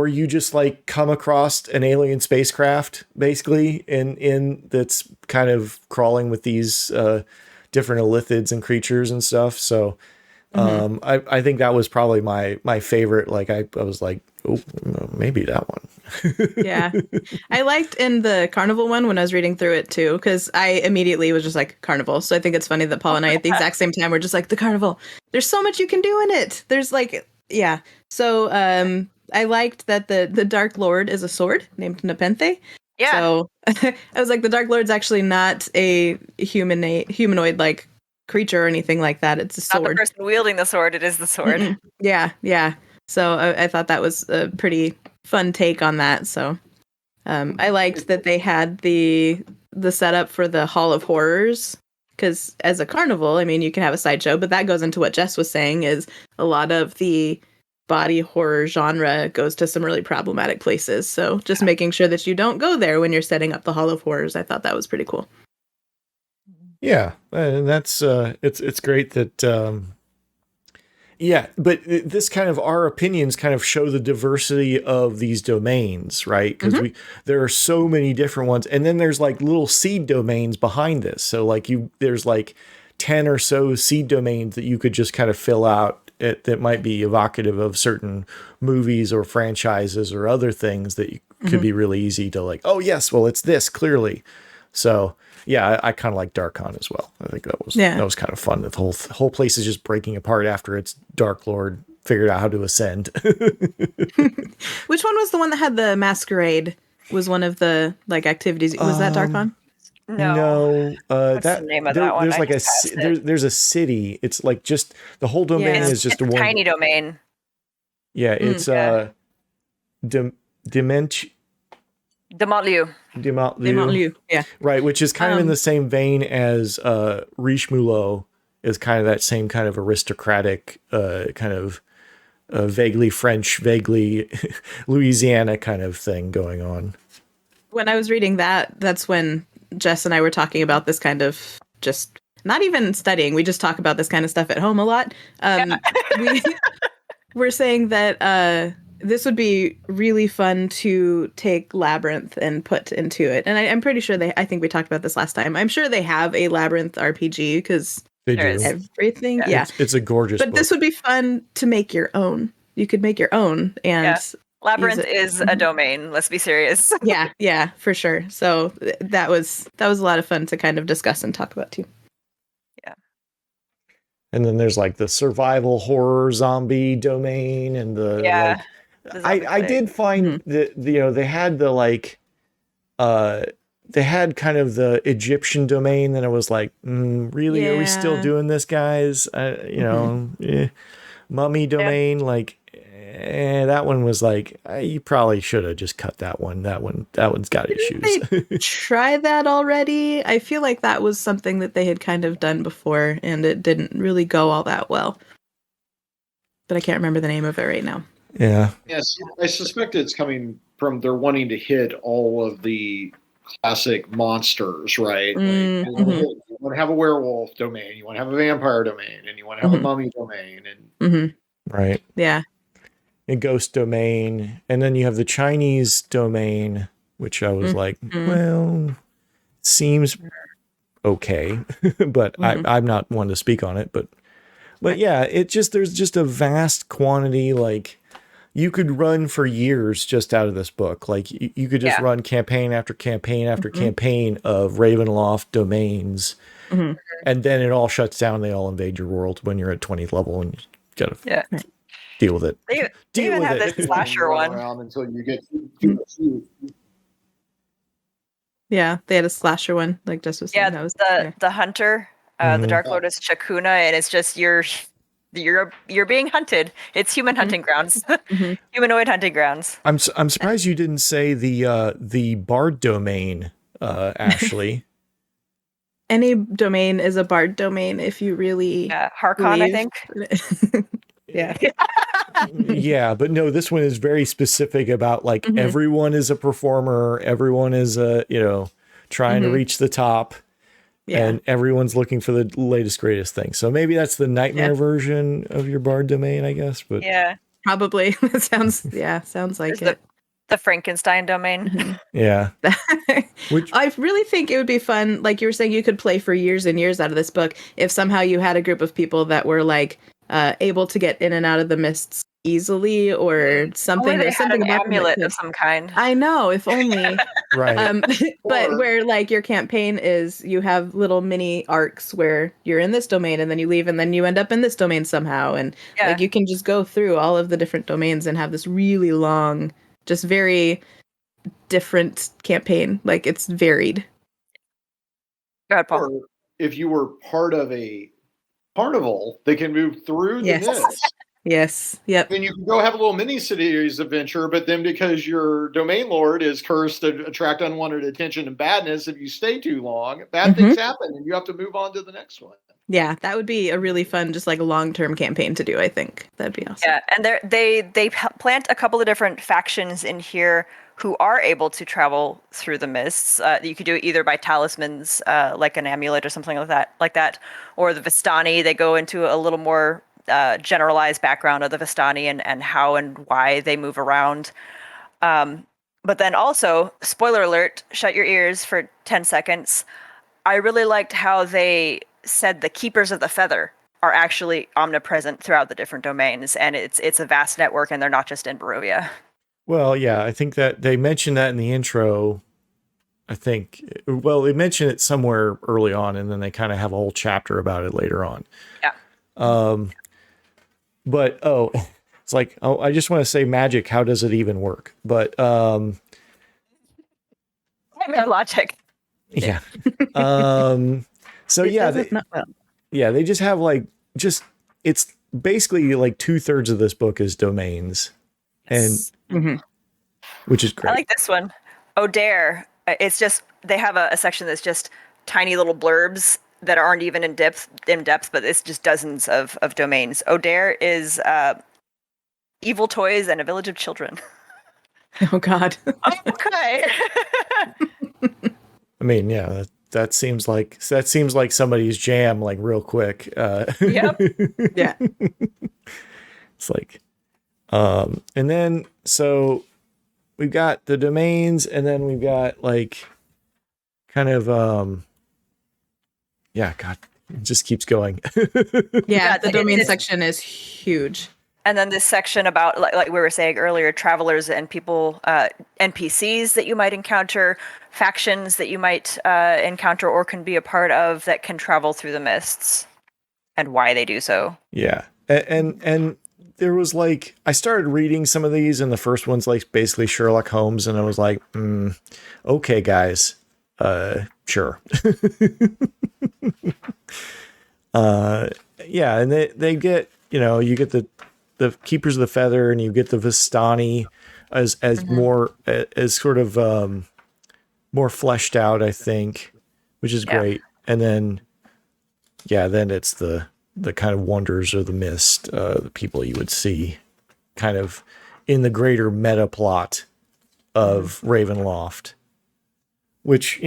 you just like come across an alien spacecraft basically in that's kind of crawling with these different illithids and creatures and stuff. So I think that was probably my favorite. Like I was like, oh, maybe that one. Yeah. I liked in the carnival one when I was reading through it too, because I immediately was just like carnival. So I think it's funny that Paul and I at the exact same time were just like the carnival. There's so much you can do in it. There's like, yeah. So I liked that the Dark Lord is a sword named Nepenthe. Yeah. So I was like, the Dark Lord's actually not a humanoid like creature or anything like that. It's a sword. Not the person wielding the sword, it is the sword. Yeah. So I thought that was a pretty fun take on that. So I liked that they had the setup for the Hall of Horrors, because as a carnival, I mean, you can have a sideshow, but that goes into what Jess was saying is a lot of the body horror genre goes to some really problematic places. So just making sure that you don't go there when you're setting up the Hall of Horrors, I thought that was pretty cool. Yeah, and that's it's great that yeah, but this kind of our opinions kind of show the diversity of these domains, right? Because there are so many different ones, and then there's like little seed domains behind this. So like there's like 10 or so seed domains that you could just kind of fill out that might be evocative of certain movies or franchises or other things that could be really easy to like. Oh yes, well it's this clearly. So. Yeah, I kind of like Darkon as well. I think that was kind of fun. The whole place is just breaking apart after its Dark Lord figured out how to ascend. Which one was the one that had the masquerade? Was one of the like activities? Was that Darkon? No. What's the name of that one? There's like there's a city. It's like just the whole domain is just it's a tiny domain. Yeah, it's Demontlieu, yeah. Right, which is kind of in the same vein as Richemouleau is kind of that same kind of aristocratic, kind of vaguely French, vaguely Louisiana kind of thing going on. When I was reading that's when Jess and I were talking about this kind of just not even studying. We just talk about this kind of stuff at home a lot. We're saying that this would be really fun to take Labyrinth and put into it. And I'm pretty sure I think we talked about this last time. I'm sure they have a Labyrinth RPG because they do everything. Yeah. It's a gorgeous But book. this would be fun to make your own. You could make your own. And Labyrinth is a domain. Let's be serious. Yeah, for sure. So that was a lot of fun to kind of discuss and talk about too. Yeah. And then there's like the survival horror zombie domain and the I did find that they had the like they had kind of the Egyptian domain, then it was like, really, are we still doing this, guys? Mummy domain, like, that one was like, you probably should have just cut that one. That one's got issues. Try that already. I feel like that was something that they had kind of done before, and it didn't really go all that well. But I can't remember the name of it right now. Yeah. Yes, I suspect it's coming from they're wanting to hit all of the classic monsters, right? You want to have a werewolf domain, you want to have a vampire domain, and you want to have a mummy domain, and right, yeah, a ghost domain, and then you have the Chinese domain, which I was like, well, seems okay, but I'm not one to speak on it, but yeah, there's just a vast quantity, like. You could run for years just out of this book. Like you could just run campaign after campaign after campaign of Ravenloft domains, and then it all shuts down. They all invade your world when you're at 20th level, and you gotta deal with it. They even have this slasher one around until you get. Yeah, they had a slasher one, like Jess was saying. Yeah, that was the hunter, the Dark Lotus Chakuna, and it's just you're being hunted. It's human hunting grounds, humanoid hunting grounds. I'm surprised you didn't say the bard domain, Ashley. Any domain is a bard domain if you really Harkon, I think. Yeah, but no, this one is very specific about like everyone is a performer, everyone is trying to reach the top. Yeah. And everyone's looking for the latest, greatest thing. So maybe that's the nightmare version of your bard domain, I guess. But yeah, probably. That sounds like it. The Frankenstein domain. Yeah. I really think it would be fun. Like you were saying, you could play for years and years out of this book if somehow you had a group of people that were like able to get in and out of the mists easily or something. There's something about an amulet of some kind. I know, if only. Right. But where like your campaign is, you have little mini arcs where you're in this domain and then you leave and then you end up in this domain somehow, and like you can just go through all of the different domains and have this really long, just very different campaign. Like it's varied. Go ahead, Paul. Or if you were part of a carnival, they can move through the mist. Yes. Yep. Then you can go have a little mini series adventure, but then because your domain lord is cursed to attract unwanted attention and badness, if you stay too long, bad things happen and you have to move on to the next one. Yeah, that would be a really fun, just like a long-term campaign to do, I think. That'd be awesome. Yeah, and they plant a couple of different factions in here who are able to travel through the mists. You could do it either by talismans, like an amulet or something like that, or the Vistani. They go into a little more generalized background of the Vistani and how and why they move around. But then also, spoiler alert, shut your ears for 10 seconds. I really liked how they said the Keepers of the Feather are actually omnipresent throughout the different domains, and it's a vast network, and they're not just in Barovia. Well, yeah, I think that they mentioned that in the intro. I think, well, they mentioned it somewhere early on, and then they kind of have a whole chapter about it later on. Yeah. But it's like, I just want to say magic. How does it even work? But I mean, logic. Yeah. So yeah, they just have like it's basically like 2/3 of this book is domains, and which is great. I like this one. O'Dare. It's just they have a section that's just tiny little blurbs that aren't even in depth, but it's just dozens of domains. O'Dare is evil toys and a village of children. Oh God. Okay. I mean, yeah, that seems like somebody's jam, like real quick. Yep. Yeah. It's like, and then so we've got the domains, and then we've got like kind of yeah, God, it just keeps going. Yeah, the domain section is huge. And then this section about, like we were saying earlier, travelers and people, NPCs that you might encounter, factions that you might encounter or can be a part of that can travel through the mists, and why they do so. Yeah, and there was like, I started reading some of these, and the first one's like basically Sherlock Holmes, and I was like, okay, guys, Sure. Yeah, and they get, you get the Keepers of the Feather, and you get the Vistani as more as sort of more fleshed out, I think, which is great. And then then it's the kind of Wonders of the Mist, the people you would see kind of in the greater meta plot of Ravenloft, which,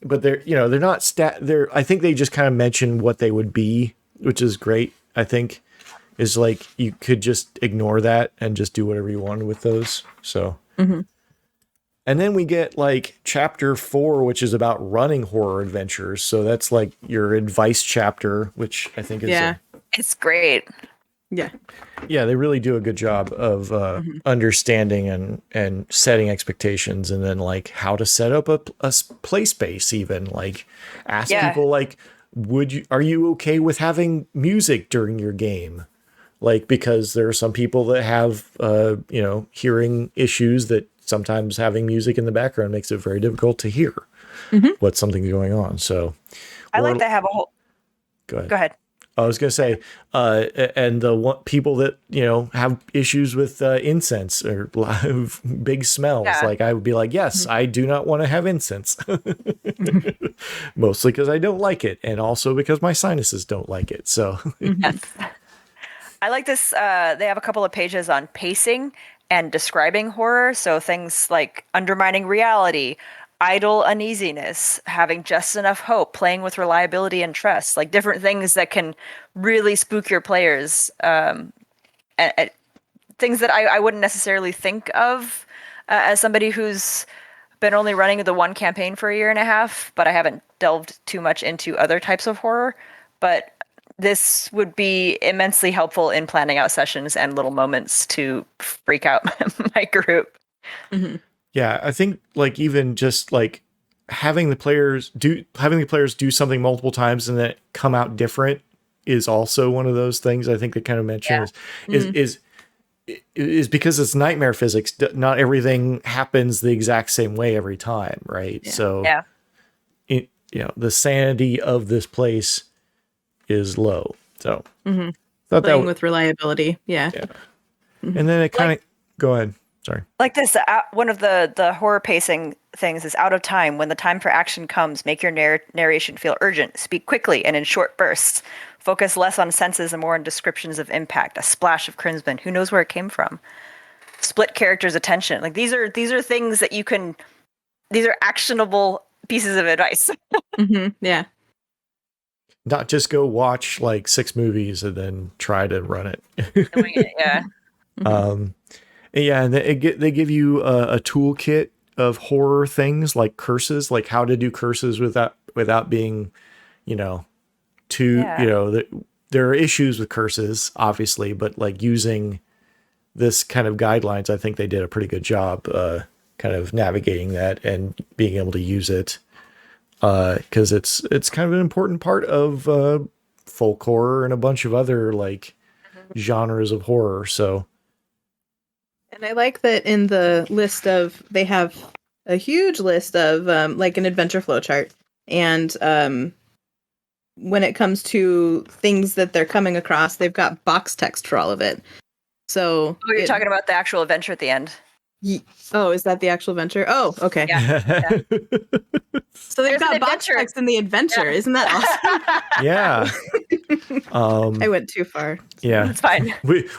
but they're not I think they just kind of mention what they would be, which is great. I think is like, you could just ignore that and just do whatever you wanted with those. So, and then we get like chapter 4, which is about running horror adventures. So that's like your advice chapter, which I think is, it's great. Yeah. Yeah, they really do a good job of understanding and setting expectations, and then like how to set up a play space, even like ask people like, are you okay with having music during your game? Like, because there are some people that have, hearing issues that sometimes having music in the background makes it very difficult to hear what something's going on. So I like to have a whole. Go ahead. Go ahead. I was going to say, and the people that, have issues with incense or big smells, like I would be like, yes, I do not want to have incense. Mostly because I don't like it. And also because my sinuses don't like it. So yes. I like this. They have a couple of pages on pacing and describing horror. So things like undermining reality, idle uneasiness, having just enough hope, playing with reliability and trust, like different things that can really spook your players. Things that I wouldn't necessarily think of as somebody who's been only running the one campaign for a year and a half, but I haven't delved too much into other types of horror. But this would be immensely helpful in planning out sessions and little moments to freak out my group. Yeah, I think like even just like having the players do something multiple times and then it come out different is also one of those things I think they kind of mention is because it's nightmare physics. Not everything happens the exact same way every time, right? Yeah. So, the sanity of this place is low. So, playing with reliability, and then it kind of go ahead. Sorry. Like this, one of the horror pacing things is out of time. When the time for action comes, make your narration feel urgent. Speak quickly and in short bursts. Focus less on senses and more on descriptions of impact. A splash of crimson. Who knows where it came from? Split characters' attention. Like these are things that you can. These are actionable pieces of advice. Yeah. Not just go watch like 6 movies and then try to run it. Yeah. Yeah, and they give you a toolkit of horror things like curses, like how to do curses without being, there are issues with curses, obviously, but like using this kind of guidelines, I think they did a pretty good job kind of navigating that and being able to use it because it's kind of an important part of folk horror and a bunch of other like genres of horror. So. And I like that in the list they have a huge list of like an adventure flow chart. And when it comes to things that they're coming across, they've got box text for all of it. So you're talking about the actual adventure at the end. Oh, is that the actual adventure? Oh, okay. Yeah. So they've got box text in the adventure. Yeah. Isn't that awesome? Yeah. I went too far. Yeah. It's fine.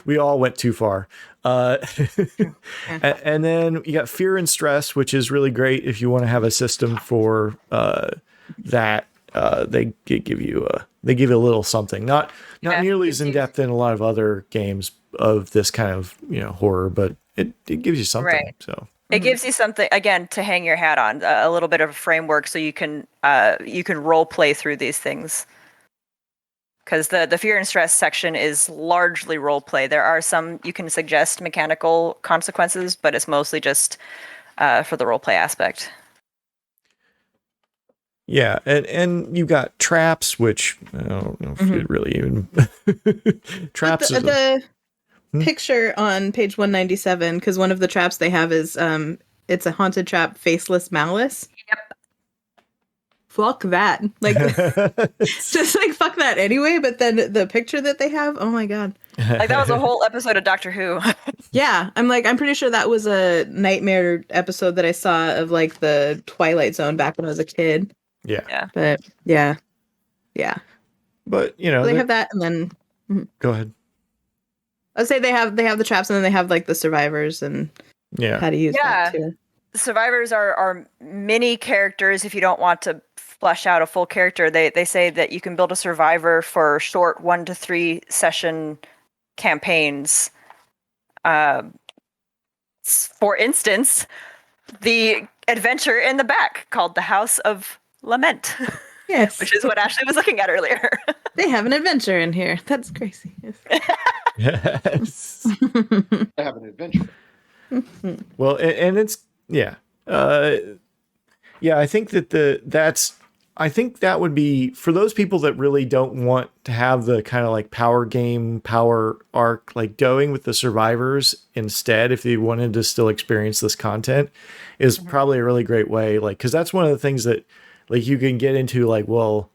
We all went too far. And then you got fear and stress, which is really great if you want to have a system for that. They give you a little something, not nearly as in depth in a lot of other games of this kind of horror, but it gives you something. Right. So it gives you something again to hang your hat on, a little bit of a framework, so you can role play through these things. Because the fear and stress section is largely role play. There are some you can suggest mechanical consequences, but it's mostly just for the role play aspect. Yeah, and you got traps, which I don't know if it really even traps. The picture on page 197, because one of the traps they have is it's a haunted trap, faceless malice. Yep. fuck that. Like, just like, fuck that anyway. But then the picture that they have, oh my God. Like, that was a whole episode of Doctor Who. Yeah. I'm pretty sure that was a nightmare episode that I saw of like the Twilight Zone back when I was a kid. Yeah. But yeah. Yeah. But, you know, So they have that, and then go ahead. I'd say they have the traps, and then they have like the survivors and how to use that too. The survivors are mini characters. If you don't want to flesh out a full character, they say that you can build a survivor for short 1 to 3 session campaigns. For instance, the adventure in the back called the House of Lament. Yes. Which is what Ashley was looking at earlier. They have an adventure in here. That's crazy. Yes. I have an adventure. Well, and it's I think I think that would be for those people that really don't want to have the kind of like power arc, like going with the survivors instead, if they wanted to still experience this content, is probably a really great way. Like, cause that's one of the things that like you can get into, like, well,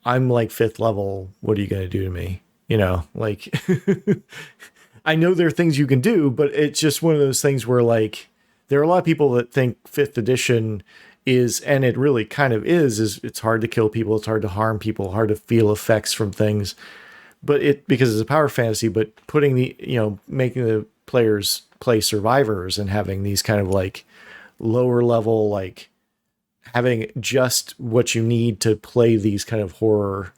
I'm like 5th level. What are you going to do to me? You know, like, I know there are things you can do, but it's just one of those things where like, there are a lot of people that think 5th edition is, and it really kind of is it's hard to kill people. It's hard to harm people, hard to feel effects from things, but because it's a power fantasy, but putting making the players play survivors and having these kind of like lower level, like having just what you need to play these kind of horror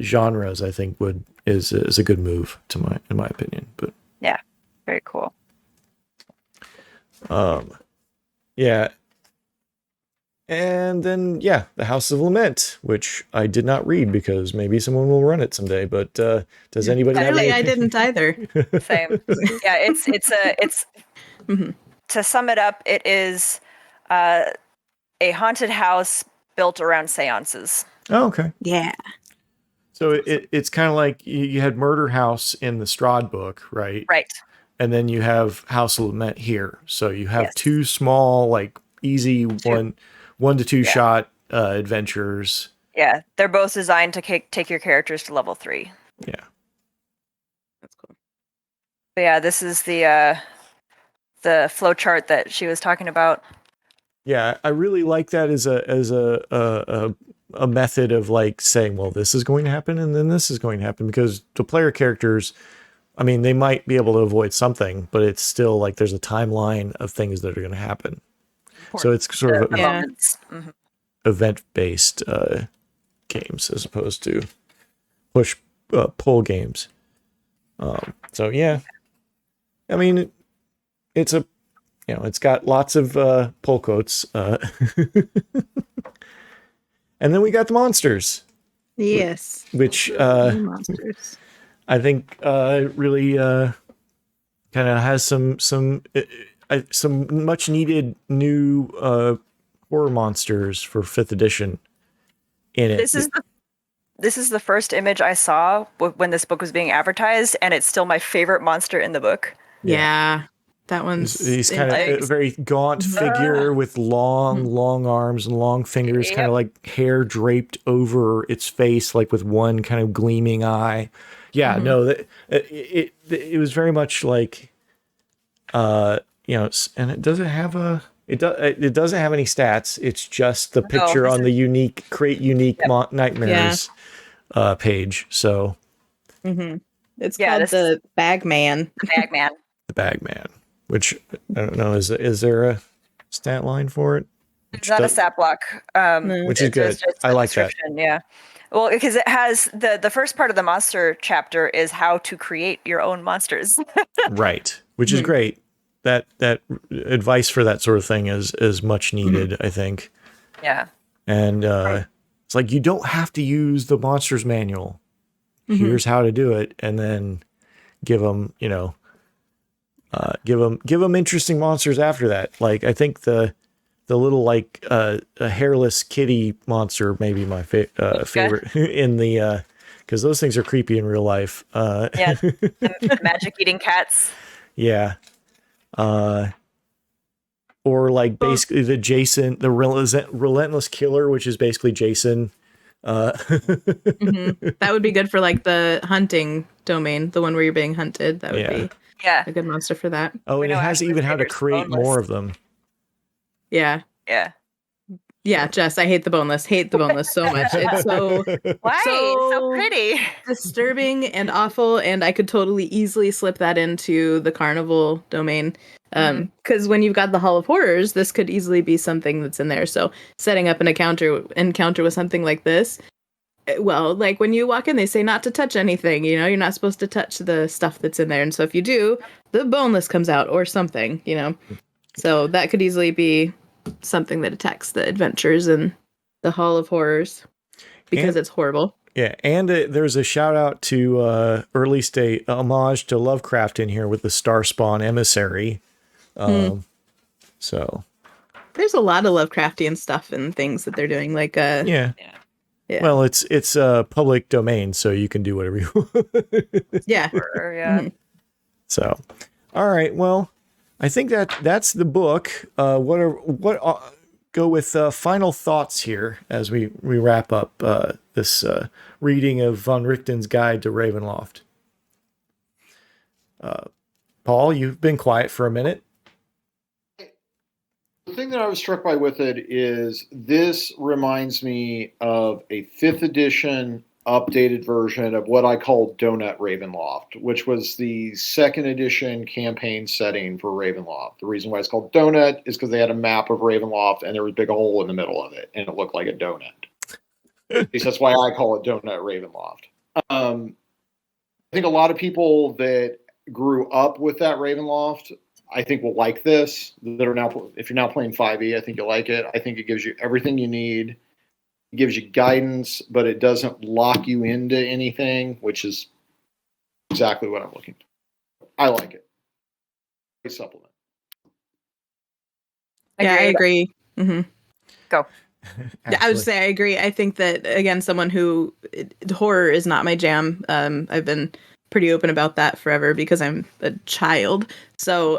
genres, I think is a good move in my opinion. But yeah, very cool. Yeah. And then, the House of Lament, which I did not read because maybe someone will run it someday. But does anybody? I didn't either. Same. Yeah, it's to sum it up, it is a haunted house built around seances. Oh, okay. Yeah. So it's kind of like you had Murder House in the Strahd book, right? Right. And then you have House of Lament here. So you have 2 small, like easy 1 to 2 shot adventures. Yeah, they're both designed to take your characters to level 3. Yeah, that's cool. But yeah, this is the flow chart that she was talking about. Yeah, I really like that as a method of like saying, well, this is going to happen and then this is going to happen, because the player characters, I mean, they might be able to avoid something, but it's still like there's a timeline of things that are going to happen. So it's sort of event-based games as opposed to pull games. So yeah, I mean, it's it's got lots of pull quotes, and then we got the monsters. Yes, which monsters. I think really kind of has some much needed new horror monsters for 5th edition in it. This is the first image I saw when this book was being advertised, and it's still my favorite monster in the book. Yeah, that one's he's kind of a very gaunt figure with long arms and long fingers, kind of like hair draped over its face, like with one kind of gleaming eye. Yeah, no, it was very much like, and it doesn't have it doesn't have any stats. It's just the picture on the create unique nightmares page. So it's called the Bagman. The Bagman. The Bagman, which I don't know, is there a stat line for it? It's not a stat block, which is good. I like that. Yeah. Well, because it has the first part of the monster chapter is how to create your own monsters. Right, which is great. That advice for that sort of thing is much needed, I think. Yeah. And it's like, you don't have to use the monsters manual. Here's how to do it, and then give them, give them interesting monsters after that. Like, I think the little like a hairless kitty monster may be my favorite in the because those things are creepy in real life. The magic eating cats. Yeah. or like basically the relentless killer, which is basically Jason. That would be good for like the hunting domain, the one where you're being hunted. That would be a good monster for that. Oh, and it has even how to create more of them. Yeah. Yeah, Jess, I hate the boneless. Hate the boneless so much. It's so why? So pretty. Disturbing and awful, and I could totally easily slip that into the carnival domain. Because when you've got the Hall of Horrors, this could easily be something that's in there. So setting up an encounter with something like this, well, like when you walk in, they say not to touch anything. You know, you're not supposed to touch the stuff that's in there. And so if you do, the boneless comes out or something, you know. So that could easily be something that attacks the adventures in the Hall of Horrors because it's horrible. Yeah, and there's a shout out to, or at least a homage to Lovecraft in here with the Starspawn Emissary. So there's a lot of Lovecraftian stuff and things that they're doing. Like, yeah. Well, it's public domain, so you can do whatever you want. Yeah. So, all right. Well, I think that's the book. Go with final thoughts here as we wrap up this reading of von Richten's Guide to Ravenloft. Paul, you've been quiet for a minute. The thing that I was struck by with it is this reminds me of a 5th edition updated version of what I call Donut Ravenloft, which was the 2nd edition campaign setting for Ravenloft. The reason why it's called Donut is because they had a map of Ravenloft and there was a big hole in the middle of it and it looked like a donut. At least that's why I call it Donut Ravenloft. I think a lot of people that grew up with that Ravenloft, I think will like this. That are now, if you're now playing 5e, I think you'll like it. I think it gives you everything you need. It gives you guidance, but it doesn't lock you into anything, which is exactly what I'm looking for. I like it. Great supplement. Yeah, I agree. Go. Yeah, I would say I agree. I think that, again, someone who horror is not my jam. I've been pretty open about that forever because I'm a child. So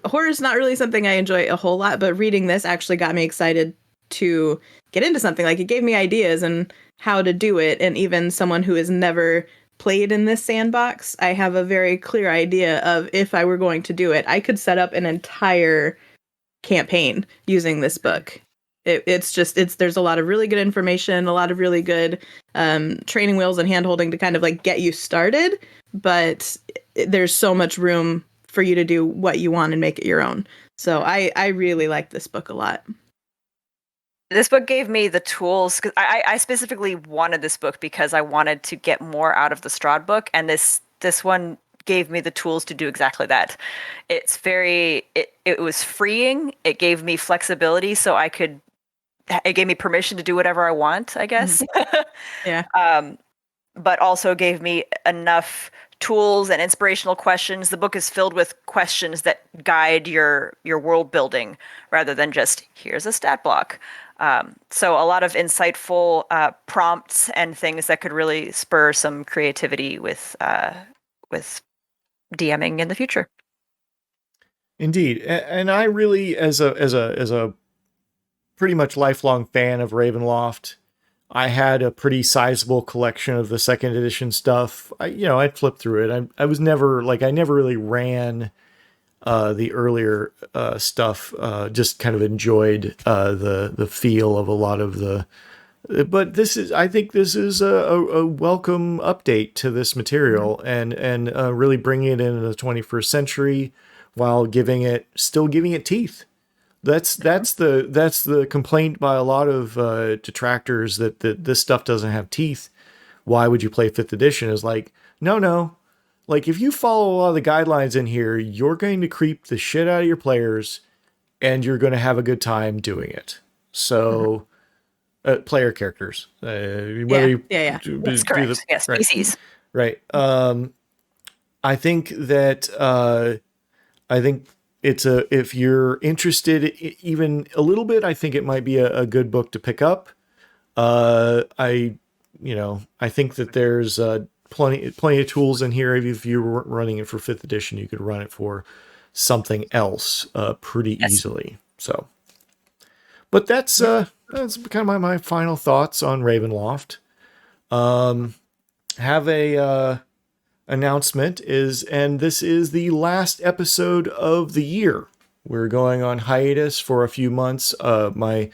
horror is not really something I enjoy a whole lot, but reading this actually got me excited to get into something. Like, it gave me ideas and how to do it. And even someone who has never played in this sandbox, I have a very clear idea of if I were going to do it, I could set up an entire campaign using this book. There's a lot of really good information, a lot of really good training wheels and hand holding to kind of like get you started, but there's so much room for you to do what you want and make it your own. So I really like this book a lot. This book gave me the tools, because I specifically wanted this book because I wanted to get more out of the Strahd book, and this one gave me the tools to do exactly that. It's it was freeing. It gave me flexibility, so it gave me permission to do whatever I want, I guess. Yeah. But also gave me enough tools and inspirational questions. The book is filled with questions that guide your world building rather than just here's a stat block. So a lot of insightful prompts and things that could really spur some creativity with DMing in the future. Indeed, and I really, as a pretty much lifelong fan of Ravenloft, I had a pretty sizable collection of the 2nd edition stuff. I'd flip through it. I was never I never really ran the earlier stuff. Just kind of enjoyed the feel of a lot of the. But I think this is a welcome update to this material and really bringing it into the 21st century while still giving it teeth. That's the complaint by a lot of detractors that this stuff doesn't have teeth. Why would you play 5th edition? Is like, no. Like, if you follow a lot of the guidelines in here, you're going to creep the shit out of your players and you're going to have a good time doing it. So, player characters. That's correct. Yes, species. Right. I think that, it's if you're interested even a little bit, I think it might be a good book to pick up. I think that there's plenty of tools in here. If you're running it for 5th edition, you could run it for something else pretty easily. So, but that's kind of my final thoughts on Ravenloft. Have a announcement and this is the last episode of the year. We're going on hiatus for a few months. My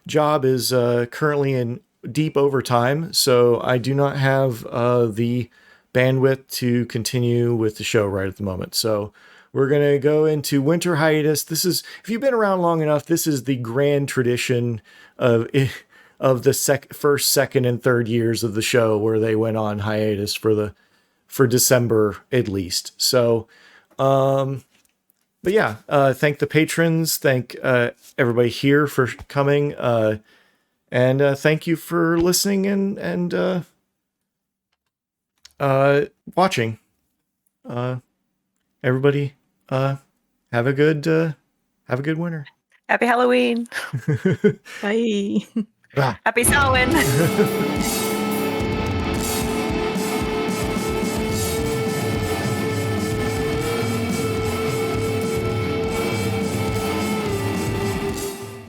job is currently in deep overtime, so I do not have the bandwidth to continue with the show right at the moment. So we're going to go into winter hiatus. This is, if you've been around long enough, this is the grand tradition of the first, second, and third years of the show where they went on hiatus for December at least. So, but yeah, thank the patrons, thank everybody here for coming, and thank you for listening and watching. Everybody, have a good winter. Happy Halloween. Bye. Happy Samhain.